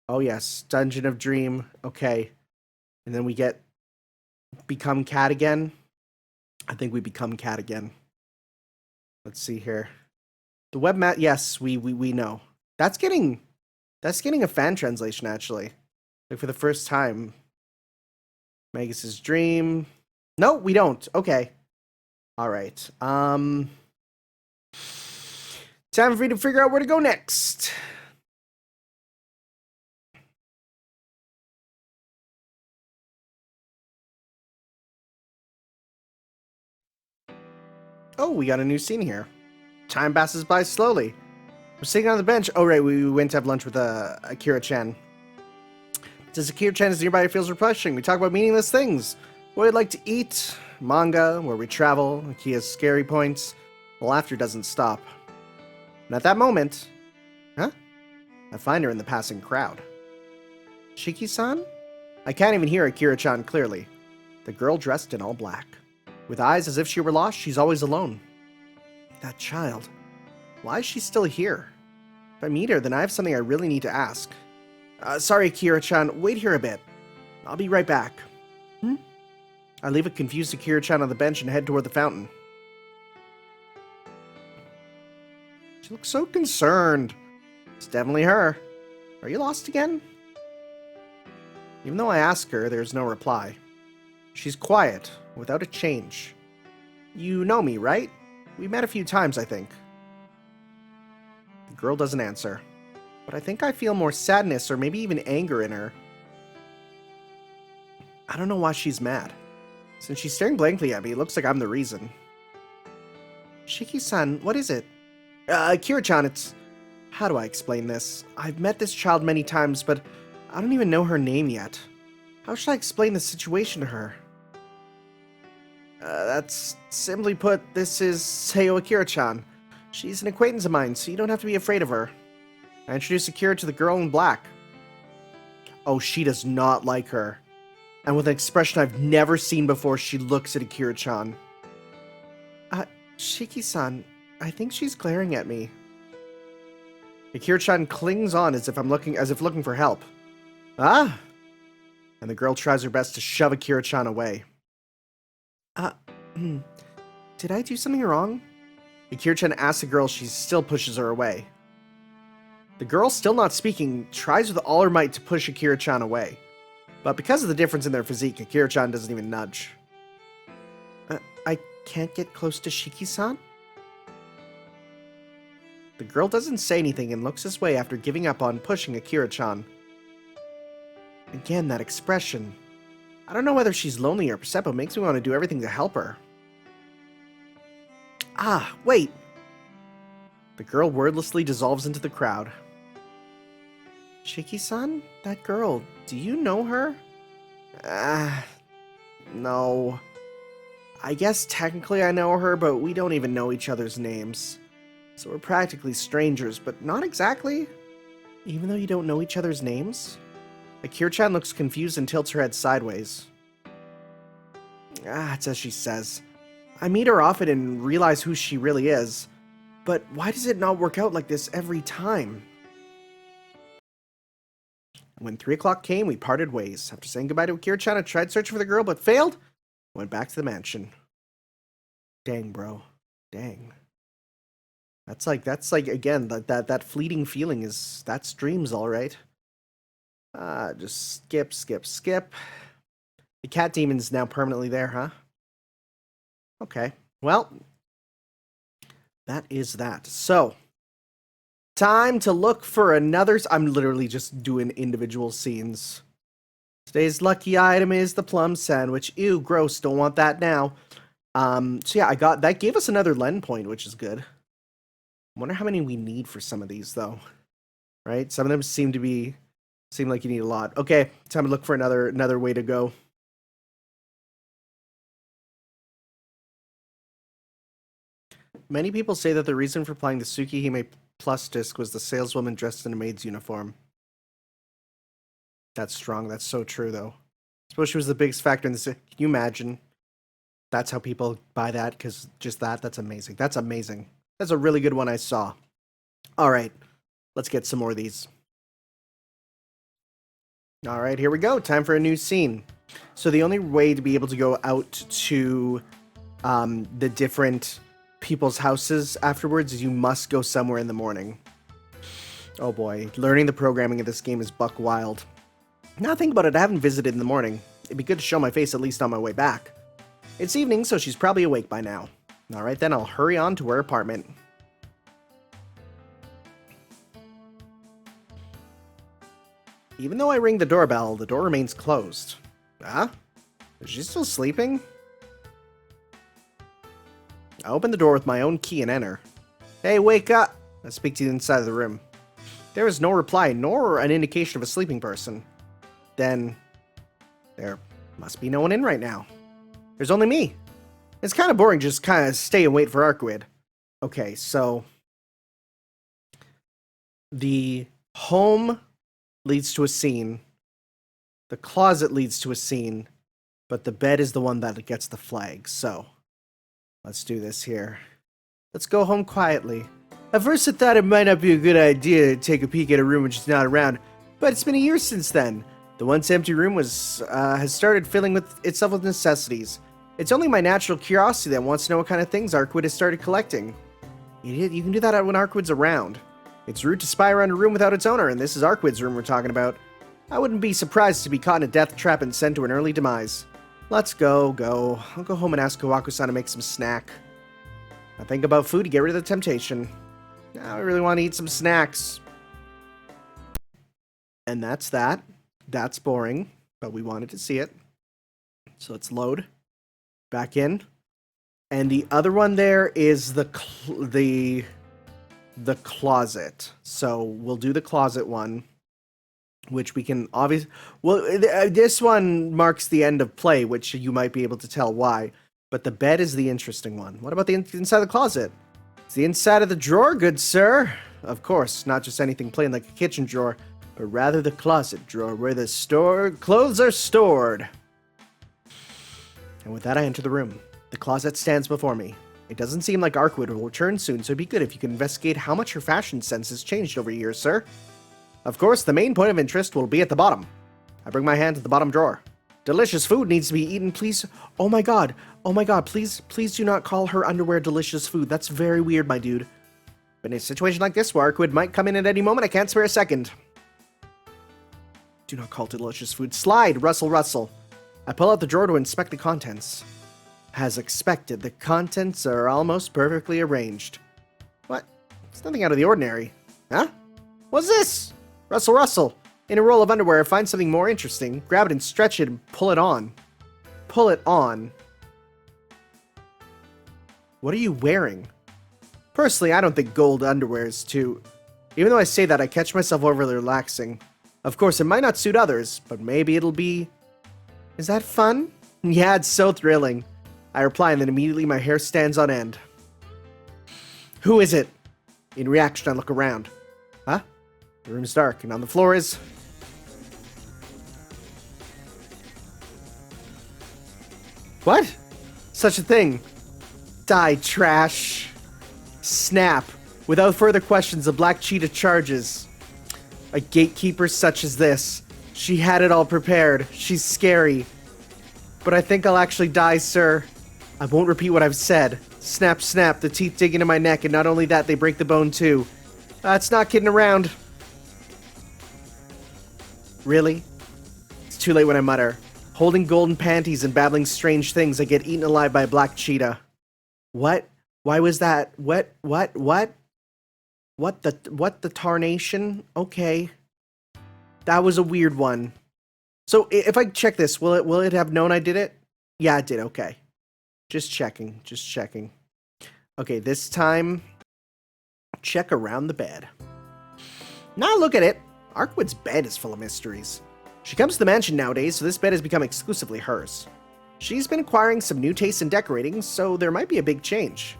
Oh yes, Dungeon of Dream. Okay. And then we become cat again. I think we become cat again. Let's see here. The web mat, yes, we know. That's getting a fan translation actually. Like for the first time. Magus's Dream. No, we don't. Okay. All right. Time for me to figure out where to go next. Oh, we got a new scene here. Time passes by slowly. We're sitting on the bench. Oh, right, we went to have lunch with Akira-chan. Since Akira-chan is nearby, it feels refreshing. We talk about meaningless things. What we'd like to eat, manga, where we travel, Akia's scary points. The laughter doesn't stop. And at that moment... Huh? I find her in the passing crowd. Shiki-san? I can't even hear Akira-chan clearly. The girl dressed in all black. With eyes as if she were lost, she's always alone. That child. Why is she still here? If I meet her, then I have something I really need to ask. Sorry, Akira-chan. Wait here a bit. I'll be right back. I leave a confused Akira-chan on the bench and head toward the fountain. She looks so concerned. It's definitely her. Are you lost again? Even though I ask her, there's no reply. She's quiet, without a change. You know me, right? We met a few times, I think. The girl doesn't answer. But I think I feel more sadness or maybe even anger in her. I don't know why she's mad. Since she's staring blankly at me, it looks like I'm the reason. Shiki-san, what is it? Akira-chan, it's... How do I explain this? I've met this child many times, but I don't even know her name yet. How should I explain the situation to her? That's simply put, this is Seiyo Akira-chan. She's an acquaintance of mine, so you don't have to be afraid of her. I introduced Akira to the girl in black. Oh, she does not like her. And with an expression I've never seen before, she looks at Akira-chan. Shiki-san, I think she's glaring at me. Akira-chan clings on as if looking for help. Ah! And the girl tries her best to shove Akira-chan away. Did I do something wrong? Akira-chan asks the girl, she still pushes her away. The girl, still not speaking, tries with all her might to push Akira-chan away. But because of the difference in their physique, Akira-chan doesn't even nudge. I can't get close to Shiki-san? The girl doesn't say anything and looks this way after giving up on pushing Akira-chan. Again, that expression. I don't know whether she's lonely or upset, but makes me want to do everything to help her. Ah, wait! The girl wordlessly dissolves into the crowd. Shiki-san? That girl, do you know her? No. I guess technically I know her, but we don't even know each other's names. So we're practically strangers, but not exactly. Even though you don't know each other's names? Akira-chan looks confused and tilts her head sideways. It's as she says. I meet her often and realize who she really is. But why does it not work out like this every time? When 3 o'clock came, we parted ways. After saying goodbye to Akira-chan, I tried searching for the girl, but failed. Went back to the mansion. Dang, bro. Dang. That's like again, that fleeting feeling that's dreams, alright. Just skip. The cat demon's now permanently there, huh? Okay. Well, that is that. So, time to look for another... I'm literally just doing individual scenes. Today's lucky item is the plum sandwich. Ew, gross. Don't want that now. So yeah, I got... That gave us another Len point, which is good. I wonder how many we need for some of these, though. Right? Some of them seem like you need a lot. Okay, time to look for another way to go. Many people say that the reason for playing the Tsukihime Plus disc was the saleswoman dressed in a maid's uniform. That's strong. That's so true, though. I suppose she was the biggest factor in this. Can you imagine? That's how people buy that, because just that's amazing. That's amazing. That's a really good one I saw. All right, let's get some more of these. All right, here we go. Time for a new scene. So the only way to be able to go out to the different people's houses afterwards is you must go somewhere in the morning. Oh boy, learning the programming of this game is buck wild. Now think about it, I haven't visited in the morning. It'd be good to show my face at least on my way back. It's evening, so she's probably awake by now. Alright then, I'll hurry on to her apartment. Even though I ring the doorbell, the door remains closed. Huh? Is she still sleeping? I open the door with my own key and enter. Hey, wake up! I speak to the inside of the room. There is no reply, nor an indication of a sleeping person. Then, there must be no one in right now. There's only me. It's kind of boring just kind of stay and wait for Arkwid. Okay, so... the home leads to a scene. The closet leads to a scene. But the bed is the one that gets the flag, so... let's do this here. Let's go home quietly. At first I thought it might not be a good idea to take a peek at a room when she's not around, but it's been a year since then. The once empty room has started filling itself with necessities. It's only my natural curiosity that wants to know what kind of things Arkwid has started collecting. Idiot, you can do that when Arkwid's around. It's rude to spy around a room without its owner, and this is Arkwid's room we're talking about. I wouldn't be surprised to be caught in a death trap and sent to an early demise. Let's go. I'll go home and ask Kawaku-san to make some snack. I think about food to get rid of the temptation. Now I really want to eat some snacks. And that's that. That's boring, but we wanted to see it. So let's load. Back in. And the other one there is the closet. So we'll do the closet one. Which we can obviously... well, this one marks the end of play, which you might be able to tell why. But the bed is the interesting one. What about the inside of the closet? It's the inside of the drawer, good sir. Of course, not just anything plain like a kitchen drawer, but rather the closet drawer where the clothes are stored. And with that, I enter the room. The closet stands before me. It doesn't seem like Arkwid will return soon, so it'd be good if you could investigate how much her fashion sense has changed over years, sir. Of course, the main point of interest will be at the bottom. I bring my hand to the bottom drawer. Delicious food needs to be eaten, please. Oh my god, please do not call her underwear delicious food. That's very weird, my dude. But in a situation like this, where Arkwid might come in at any moment, I can't spare a second. Do not call delicious food. Slide, rustle. I pull out the drawer to inspect the contents. As expected, the contents are almost perfectly arranged. What? It's nothing out of the ordinary. Huh? What's this? Rustle. In a roll of underwear, find something more interesting. Grab it and stretch it and pull it on. Pull it on. What are you wearing? Personally, I don't think gold underwear is too... even though I say that, I catch myself overly relaxing. Of course, it might not suit others, but maybe it'll be... Is that fun? Yeah, it's so thrilling. I reply, and then immediately my hair stands on end. Who is it? In reaction, I look around. Huh? The room's dark, and on the floor is... What? Such a thing. Die, trash. Snap. Without further questions, the Black Cheetah charges. A gatekeeper such as this. She had it all prepared. She's scary. But I think I'll actually die, sir. I won't repeat what I've said. Snap, snap, the teeth dig into my neck, and not only that, they break the bone too. It's not kidding around. Really? It's too late when I mutter. Holding golden panties and babbling strange things, I get eaten alive by a black cheetah. What? Why was that? What? What the tarnation? Okay. That was a weird one. So if I check this, will it have known I did it? Yeah, it did. Okay. Just checking. Just checking. Okay, this time, check around the bed. Now look at it. Arkwood's bed is full of mysteries. She comes to the mansion nowadays, so this bed has become exclusively hers. She's been acquiring some new tastes in decorating, so there might be a big change.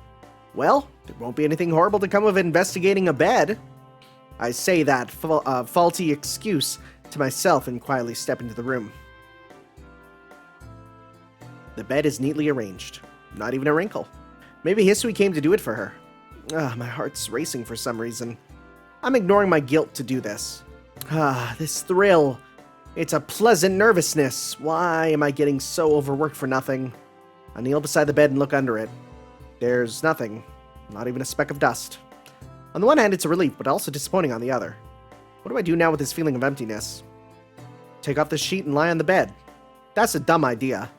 Well, there won't be anything horrible to come of investigating a bed. I say that faulty excuse to myself and quietly step into the room. The bed is neatly arranged. Not even a wrinkle. Maybe Hisui came to do it for her. My heart's racing for some reason. I'm ignoring my guilt to do this. This thrill. It's a pleasant nervousness. Why am I getting so overworked for nothing? I kneel beside the bed and look under it. There's nothing. Not even a speck of dust. On the one hand, it's a relief, but also disappointing on the other. What do I do now with this feeling of emptiness? Take off the sheet and lie on the bed. That's a dumb idea.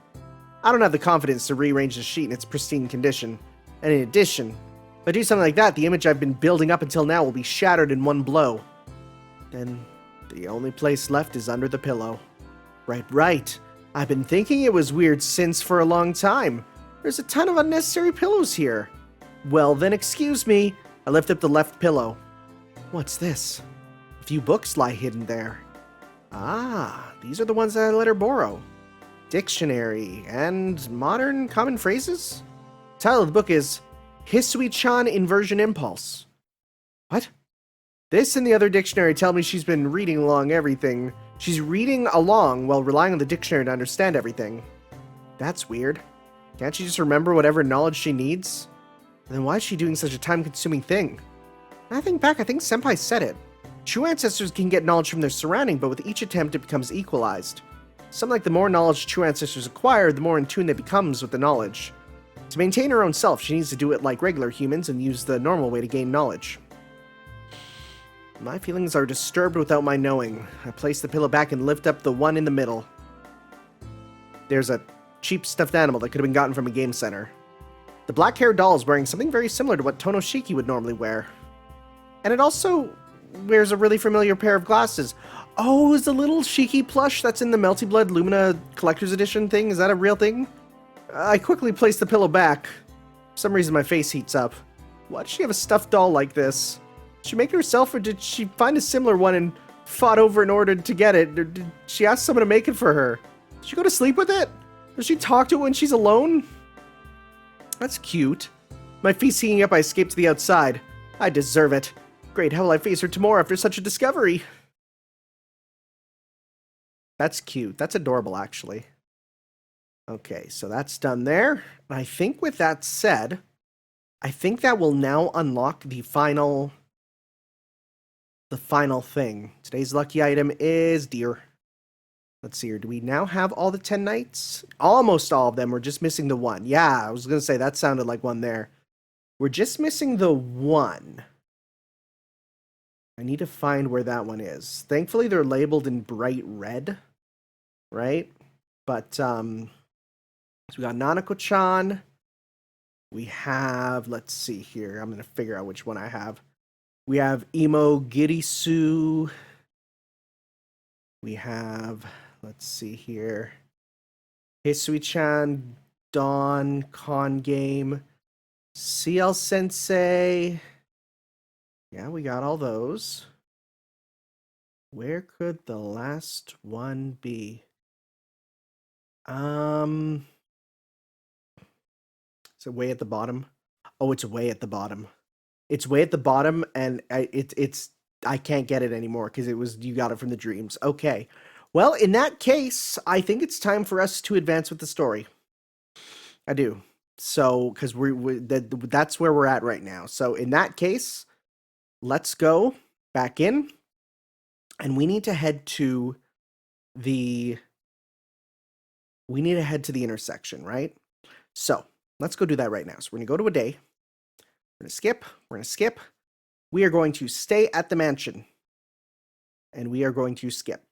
I don't have the confidence to rearrange the sheet in its pristine condition. And in addition, if I do something like that, the image I've been building up until now will be shattered in one blow. Then the only place left is under the pillow. Right. I've been thinking it was weird since for a long time. There's a ton of unnecessary pillows here. Well, then excuse me. I lift up the left pillow. What's this? A few books lie hidden there. These are the ones that I let her borrow. Dictionary and modern common phrases? The title of the book is Hisui-chan Inversion Impulse. What? This and the other dictionary tell me she's been reading along everything. She's reading along while relying on the dictionary to understand everything. That's weird. Can't she just remember whatever knowledge she needs? And then why is she doing such a time-consuming thing? When I think back, I think Senpai said it. True ancestors can get knowledge from their surrounding, but with each attempt it becomes equalized. Something like the more knowledge true ancestors acquire, the more in tune they becomes with the knowledge. To maintain her own self, she needs to do it like regular humans and use the normal way to gain knowledge. My feelings are disturbed without my knowing. I place the pillow back and lift up the one in the middle. There's a cheap stuffed animal that could have been gotten from a game center. The black-haired doll is wearing something very similar to what Tonoshiki would normally wear. And it also wears a really familiar pair of glasses. Oh, is the little Shiki plush that's in the Melty Blood Lumina Collector's Edition thing? Is that a real thing? I quickly place the pillow back. For some reason my face heats up. Why does she have a stuffed doll like this? Did she make it herself, or did she find a similar one and fought over in order to get it? Or did she ask someone to make it for her? Did she go to sleep with it? Does she talk to it when she's alone? That's cute. My feet's heating up, I escape to the outside. I deserve it. Great, how will I face her tomorrow after such a discovery? That's cute. That's adorable, actually. Okay, so that's done there. And I think with that said, I think that will now unlock the final thing. Today's lucky item is deer. Let's see here. Do we now have all the 10 knights? Almost all of them. We're just missing the one. Yeah, I was going to say that sounded like one there. We're just missing the one. I need to find where that one is. Thankfully, they're labeled in bright red, right? But, so we got Nanako-chan. We have, let's see here. I'm going to figure out which one I have. We have Imo Girisu. We have, let's see here. Hisui-chan, Dawn, Con Game, CL Sensei. Yeah, we got all those. Where could the last one be? Is it way at the bottom? Oh, it's way at the bottom. It's way at the bottom, and I can't get it anymore because you got it from the dreams. Okay. Well, in that case, I think it's time for us to advance with the story. I do. So, because that's where we're at right now. So, in that case, let's go back in, and we need to head to the intersection, right? So, let's go do that right now. So, we're going to go to a day. We're going to skip. We are going to stay at the mansion. And we are going to skip.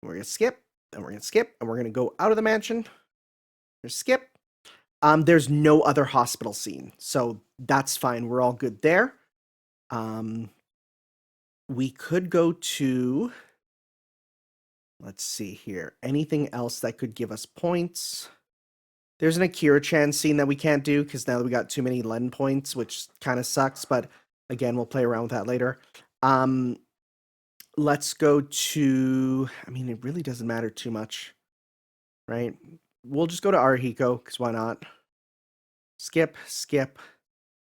We're going to skip, and we're going to skip, and we're going to go out of the mansion. We're going to skip. There's no other hospital scene, so that's fine. We're all good there. We could go to... Let's see here. Anything else that could give us points? There's an Akira-chan scene that we can't do because now we got too many Len points, which kind of sucks, but again, we'll play around with that later. Let's go to... I mean, it really doesn't matter too much, right? We'll just go to Arahiko, because why not? Skip, skip.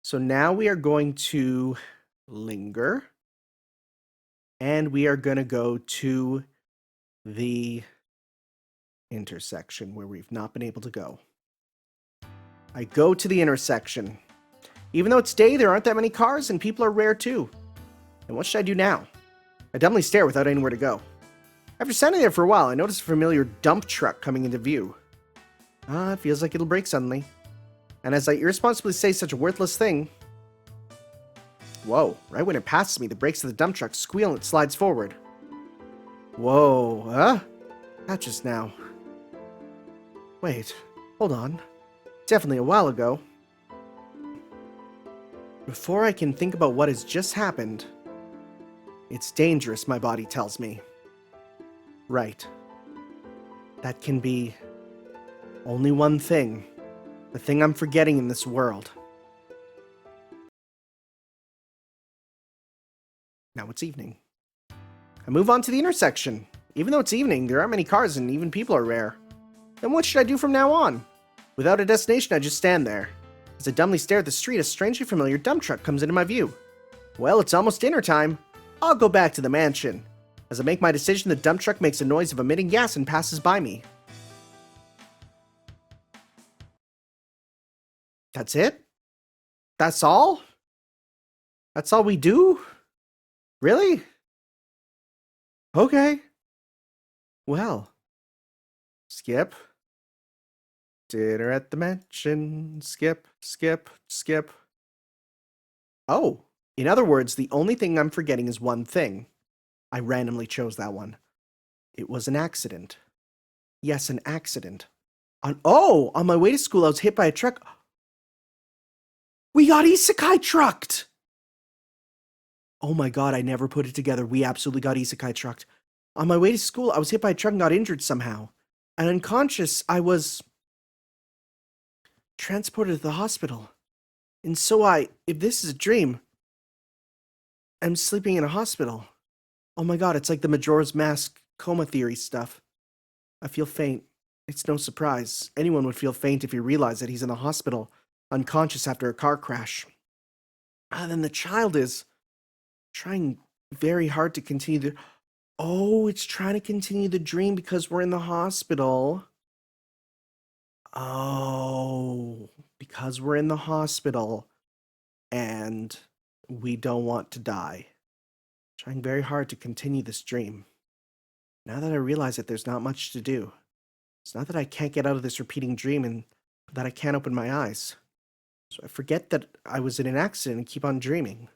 So now we are going to linger. And we are going to go to the intersection where we've not been able to go. I go to the intersection. Even though it's day, there aren't that many cars and people are rare too. And what should I do now? I dumbly stare without anywhere to go. After standing there for a while, I notice a familiar dump truck coming into view. It feels like it'll break suddenly. And as I irresponsibly say such a worthless thing... Whoa, right when it passes me, the brakes of the dump truck squeal and it slides forward. Whoa, Not just now. Wait, hold on. Definitely a while ago. Before I can think about what has just happened... It's dangerous, my body tells me. Right. That can be only one thing. The thing I'm forgetting in this world. Now it's evening. I move on to the intersection. Even though it's evening, there aren't many cars and even people are rare. Then what should I do from now on? Without a destination, I just stand there. As I dumbly stare at the street, a strangely familiar dump truck comes into my view. Well, it's almost dinner time. I'll go back to the mansion. As I make my decision, the dump truck makes a noise of emitting gas and passes by me. That's it? That's all? That's all we do? Really? Okay. Well. Skip. Dinner at the mansion. Skip, skip, skip. Oh. In other words, the only thing I'm forgetting is one thing. I randomly chose that one. It was an accident. Yes, an accident. On my way to school, I was hit by a truck. We got isekai trucked! Oh my god, I never put it together. We absolutely got isekai trucked. On my way to school, I was hit by a truck and got injured somehow. And unconscious, I was transported to the hospital. And so if this is a dream, I'm sleeping in a hospital. Oh my god, it's like the Majora's Mask coma theory stuff. I feel faint. It's no surprise. Anyone would feel faint if he realized that he's in a hospital, unconscious after a car crash. Then the child is trying very hard to continue the... Oh, it's trying to continue the dream because we're in the hospital. Oh, because we're in the hospital and we don't want to die. Trying very hard to continue this dream. Now that I realize that there's not much to do. It's not that I can't get out of this repeating dream and that I can't open my eyes. So I forget that I was in an accident and keep on dreaming.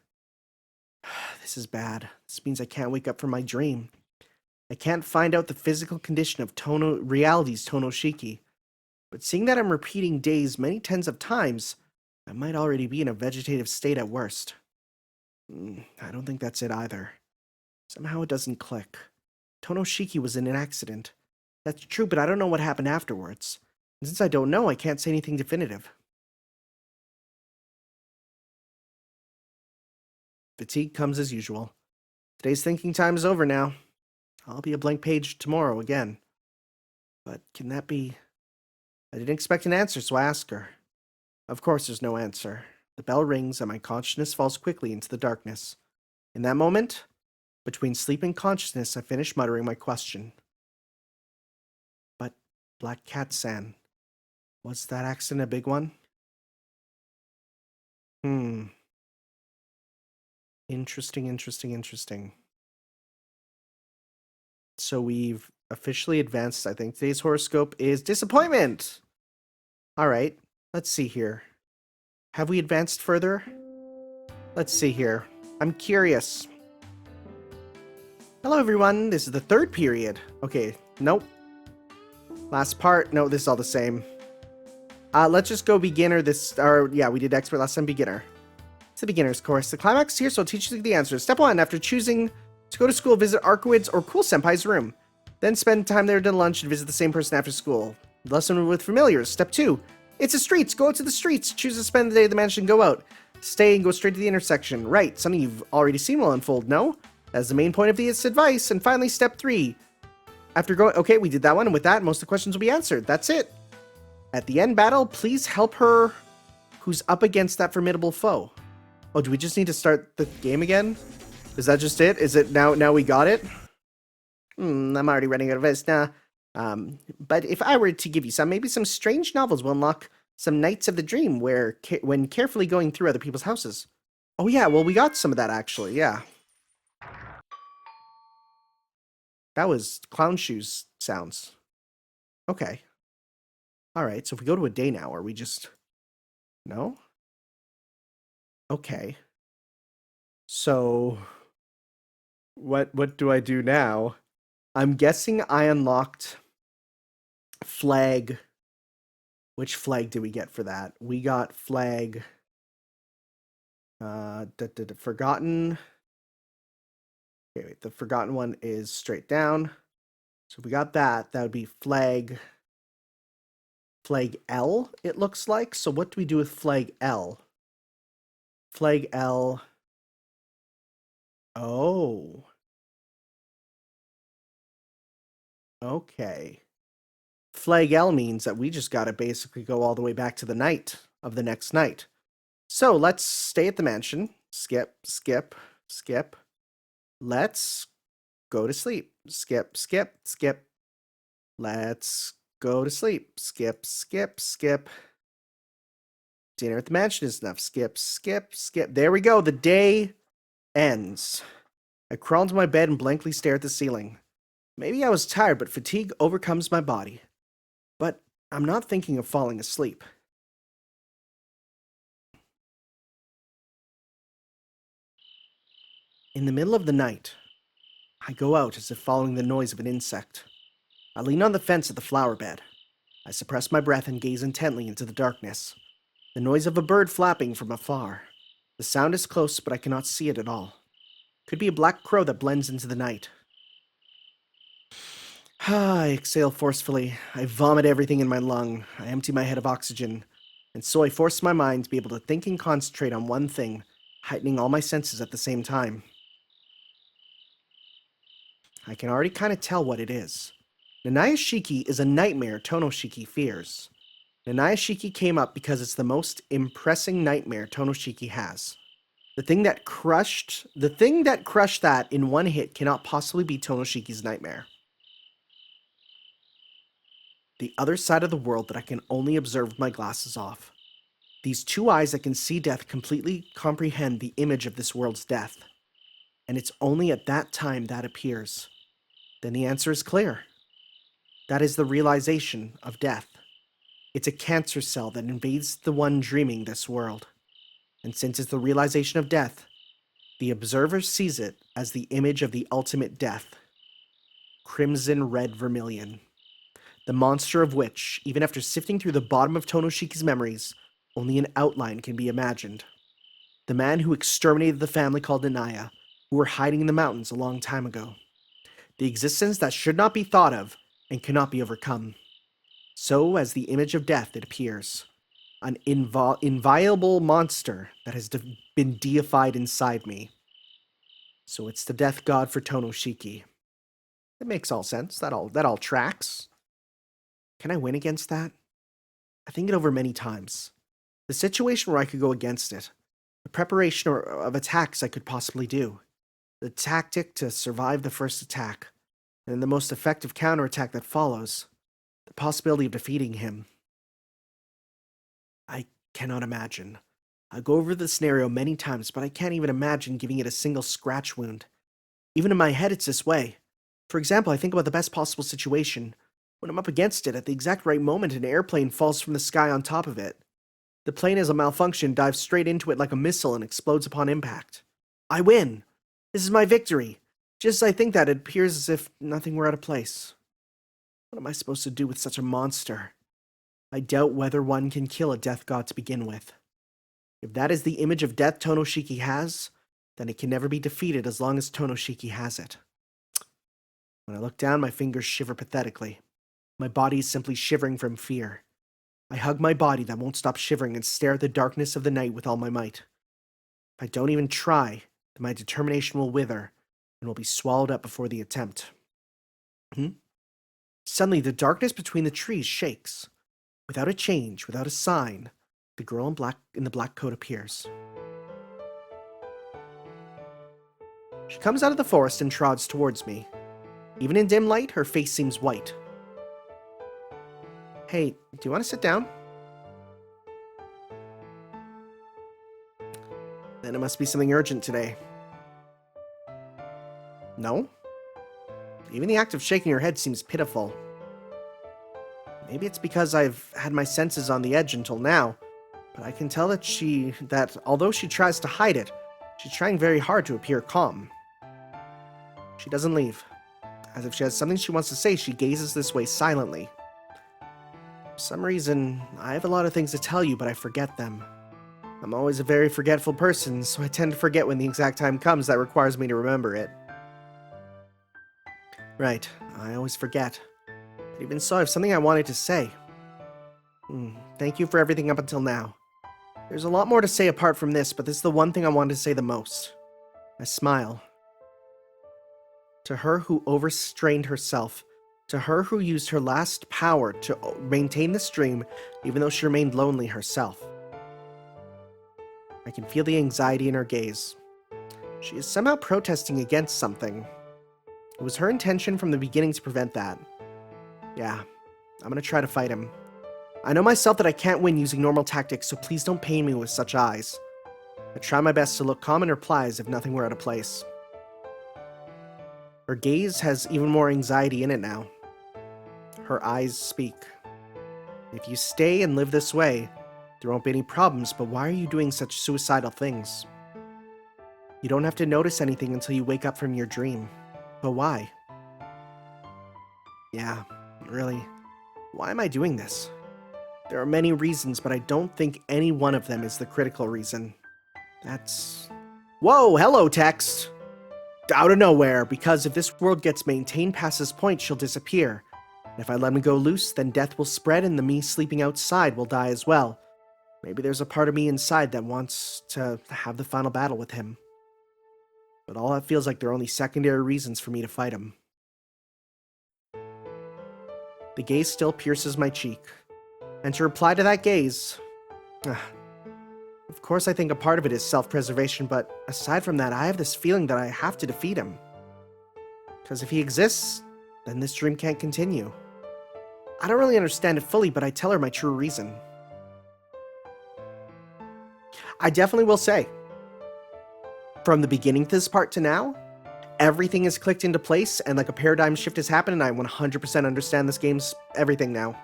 This is bad. This means I can't wake up from my dream. I can't find out the physical condition of reality's Tonoshiki. But seeing that I'm repeating days many tens of times, I might already be in a vegetative state at worst. I don't think that's it either. Somehow it doesn't click. Tonoshiki was in an accident. That's true, but I don't know what happened afterwards. And since I don't know, I can't say anything definitive. Fatigue comes as usual. Today's thinking time is over now. I'll be a blank page tomorrow again. But can that be... I didn't expect an answer, so I ask her. Of course there's no answer. The bell rings and my consciousness falls quickly into the darkness. In that moment, between sleep and consciousness, I finish muttering my question. But, Black Cat-san, was that accident a big one? Interesting. So we've officially advanced. I think today's horoscope is disappointment. All right, let's see here. Have we advanced further? Let's see here. I'm curious. Hello, everyone. This is the third period. Okay, nope. Last part. No, this is all the same. Let's just go beginner yeah, we did expert last time, beginner. It's the beginner's course. The climax is here, so I'll teach you the answers. Step 1, after choosing to go to school, visit Arkowid's or Cool Senpai's room. Then spend time there to lunch and visit the same person after school. Lesson with familiars. Step 2, it's the streets. Go out to the streets. Choose to spend the day at the mansion, go out. Stay and go straight to the intersection. Right, something you've already seen will unfold, no? That's the main point of this advice. And finally, step 3. After going... Okay, we did that one, and with that, most of the questions will be answered. That's it. At the end battle, please help her who's up against that formidable foe. Oh, do we just need to start the game again? Is that just it? Is it now we got it? I'm already running out of this. Nah. But if I were to give you some, maybe some strange novels will unlock some nights of the dream where when carefully going through other people's houses. Oh yeah, well we got some of that actually, yeah. That was clown shoes sounds. Okay. Alright, so if we go to a day now, are we just... No? Okay. So... What do I do now? I'm guessing I unlocked flag. Which flag did we get for that? We got flag... Forgotten... Okay, wait, the forgotten one is straight down. So if we got that, that would be flag L, it looks like. So what do we do with flag L? Flag L. Oh. Okay. Flag L means that we just got to basically go all the way back to the night of the next night. So let's stay at the mansion. Skip, skip, skip. Let's go to sleep. Skip, skip, skip. Let's go to sleep. Skip, skip, skip. Dinner at the mansion is enough. Skip, skip, skip. There we go. The day ends. I crawl into my bed and blankly stare at the ceiling. Maybe I was tired, but fatigue overcomes my body. But I'm not thinking of falling asleep. In the middle of the night, I go out as if following the noise of an insect. I lean on the fence of the flower bed. I suppress my breath and gaze intently into the darkness. The noise of a bird flapping from afar. The sound is close, but I cannot see it at all. Could be a black crow that blends into the night. I exhale forcefully. I vomit everything in my lung. I empty my head of oxygen. And so I force my mind to be able to think and concentrate on one thing, heightening all my senses at the same time. I can already kind of tell what it is. Nanayashiki is a nightmare Tonoshiki fears. Nanayashiki came up because it's the most impressing nightmare Tonoshiki has. The thing that crushed that in one hit cannot possibly be Tonoshiki's nightmare. The other side of the world that I can only observe with my glasses off. These two eyes that can see death completely comprehend the image of this world's death. And it's only at that time that appears. Then the answer is clear. That is the realization of death. It's a cancer cell that invades the one dreaming this world. And since it's the realization of death, the observer sees it as the image of the ultimate death. Crimson Red Vermilion. The monster of which, even after sifting through the bottom of Tonoshiki's memories, only an outline can be imagined. The man who exterminated the family called Nanaya, who were hiding in the mountains a long time ago. The existence that should not be thought of and cannot be overcome. So, as the image of death, it appears. An inviolable monster that has been deified inside me. So it's the death god for Tonoshiki. It makes all sense. That all tracks. Can I win against that? I think it over many times. The situation where I could go against it. The preparation of attacks I could possibly do. The tactic to survive the first attack. And the most effective counterattack that follows. The possibility of defeating him. I cannot imagine. I go over the scenario many times, but I can't even imagine giving it a single scratch wound. Even in my head, it's this way. For example, I think about the best possible situation. When I'm up against it, at the exact right moment, an airplane falls from the sky on top of it. The plane has a malfunction, dives straight into it like a missile, and explodes upon impact. I win! This is my victory! Just as I think that, it appears as if nothing were out of place. What am I supposed to do with such a monster? I doubt whether one can kill a death god to begin with. If that is the image of death Tonoshiki has, then it can never be defeated as long as Tonoshiki has it. When I look down, my fingers shiver pathetically. My body is simply shivering from fear. I hug my body that won't stop shivering and stare at the darkness of the night with all my might. If I don't even try, then my determination will wither and will be swallowed up before the attempt. Suddenly, the darkness between the trees shakes. Without a change, without a sign, the girl in the black coat appears. She comes out of the forest and trods towards me. Even in dim light, her face seems white. Hey, do you want to sit down? Then it must be something urgent today. No? Even the act of shaking her head seems pitiful. Maybe it's because I've had my senses on the edge until now, but I can tell that although she tries to hide it, she's trying very hard to appear calm. She doesn't leave. As if she has something she wants to say, she gazes this way silently. For some reason, I have a lot of things to tell you, but I forget them. I'm always a very forgetful person, so I tend to forget when the exact time comes that requires me to remember it. Right, I always forget. But even so, I have something I wanted to say. Thank you for everything up until now. There's a lot more to say apart from this, but this is the one thing I wanted to say the most. I smile. To her who overstrained herself, to her who used her last power to maintain the stream, even though she remained lonely herself. I can feel the anxiety in her gaze. She is somehow protesting against something. It was her intention from the beginning to prevent that. Yeah, I'm gonna try to fight him. I know myself that I can't win using normal tactics, so please don't pain me with such eyes. I try my best to look calm and reply as if nothing were out of place. Her gaze has even more anxiety in it now. Her eyes speak. If you stay and live this way, there won't be any problems, but why are you doing such suicidal things? You don't have to notice anything until you wake up from your dream. But why? Yeah, really. Why am I doing this? There are many reasons, but I don't think any one of them is the critical reason. That's... Whoa, hello, text! Out of nowhere, because if this world gets maintained past this point, she'll disappear. And if I let me go loose, then death will spread and the me sleeping outside will die as well. Maybe there's a part of me inside that wants to have the final battle with him. But all that feels like they're only secondary reasons for me to fight him. The gaze still pierces my cheek. And to reply to that gaze... Of course I think a part of it is self-preservation, but aside from that, I have this feeling that I have to defeat him. Because if he exists, then this dream can't continue. I don't really understand it fully, but I tell her my true reason. I definitely will say, from the beginning to this part to now, everything is clicked into place and like a paradigm shift has happened and I 100% understand this game's everything now.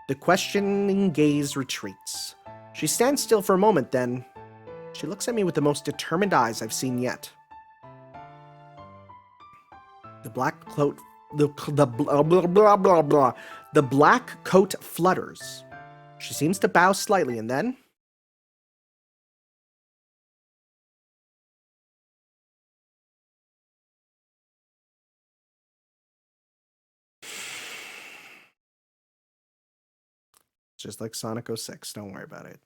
The questioning gaze retreats. She stands still for a moment, then she looks at me with the most determined eyes I've seen yet. The black coat, the black coat flutters. She seems to bow slightly, and then just like Sonic 06, don't worry about it.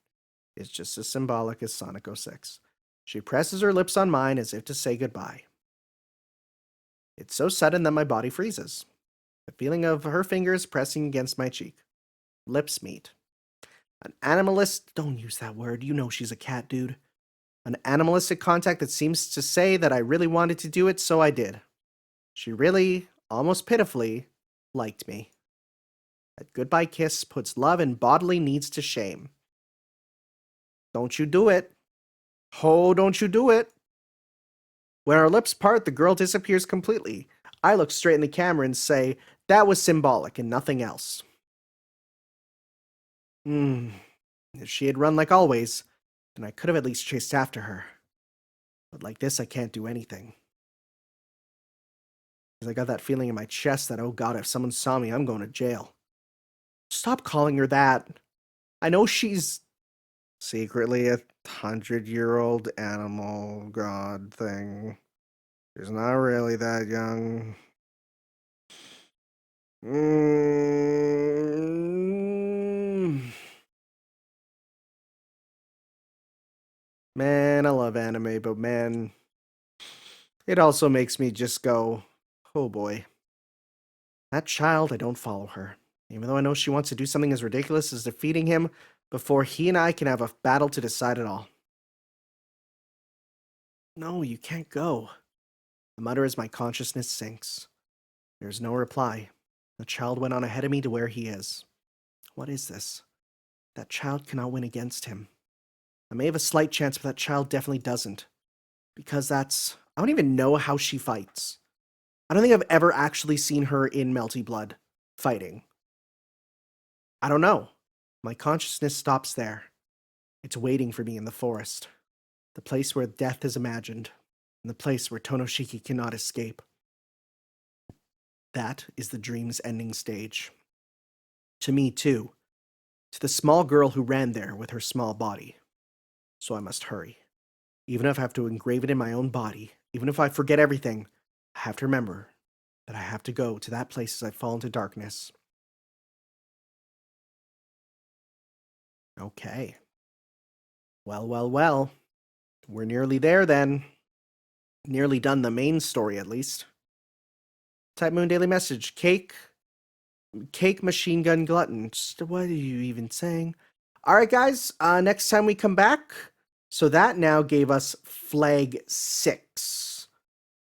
It's just as symbolic as Sonic 06. She presses her lips on mine as if to say goodbye. It's so sudden that my body freezes. The feeling of her fingers pressing against my cheek. Lips meet. An animalist... Don't use that word. You know she's a cat, dude. An animalistic contact that seems to say that I really wanted to do it, so I did. She really, almost pitifully, liked me. That goodbye kiss puts love and bodily needs to shame. Don't you do it. Oh, don't you do it. When our lips part, the girl disappears completely. I look straight in the camera and say, that was symbolic and nothing else. If she had run like always, then I could have at least chased after her. But like this, I can't do anything. Because I got that feeling in my chest that, oh god, if someone saw me, I'm going to jail. Stop calling her that. I know she's secretly a 100-year-old animal god thing. She's not really that young. Man, I love anime, but man, it also makes me just go, oh boy. That child, I don't follow her. Even though I know she wants to do something as ridiculous as defeating him before he and I can have a battle to decide it all. No, you can't go. I mutter as my consciousness sinks. There's no reply. The child went on ahead of me to where he is. What is this? That child cannot win against him. I may have a slight chance, but that child definitely doesn't. Because I don't even know how she fights. I don't think I've ever actually seen her in Melty Blood fighting. I don't know. My consciousness stops there. It's waiting for me in the forest. The place where death is imagined. And the place where Tonoshiki cannot escape. That is the dream's ending stage. To me, too. To the small girl who ran there with her small body. So I must hurry. Even if I have to engrave it in my own body, even if I forget everything, I have to remember that I have to go to that place as I fall into darkness. Okay. Well. We're nearly there then. Nearly done the main story, at least. Type Moon Daily Message. Cake Machine Gun Glutton. What are you even saying? Alright, guys. Next time we come back. So that now gave us Flag 6.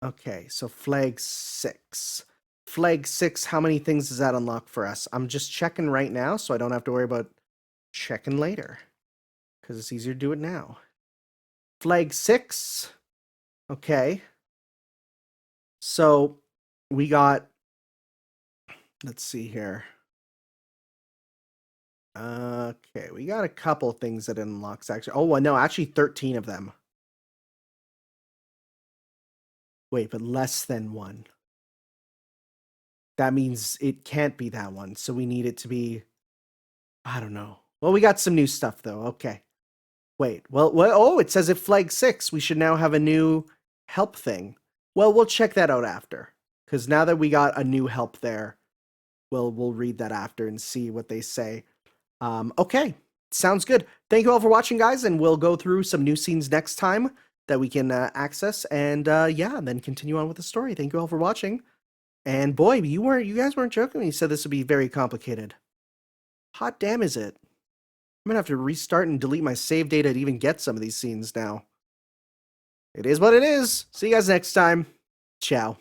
Okay, so Flag 6. Flag 6, how many things does that unlock for us? I'm just checking right now, so I don't have to worry about checking later. Because it's easier to do it now. Flag 6. Okay. So we got, let's see here. Okay, we got a couple things that it unlocks actually. Oh, well, no, actually 13 of them. Wait, but less than one. That means it can't be that one. So we need it to be, I don't know. Well, we got some new stuff though. Okay. Wait, well, oh, it says at Flag 6, we should now have a new help thing. Well, we'll check that out after. Because now that we got a new help there, we'll read that after and see what they say. Okay, sounds good. Thank you all for watching, guys, and we'll go through some new scenes next time that we can access, and yeah, and then continue on with the story. Thank you all for watching. And boy, you guys weren't joking when you said this would be very complicated. Hot damn is it. I'm gonna have to restart and delete my save data to even get some of these scenes now. It is what it is. See you guys next time. Ciao.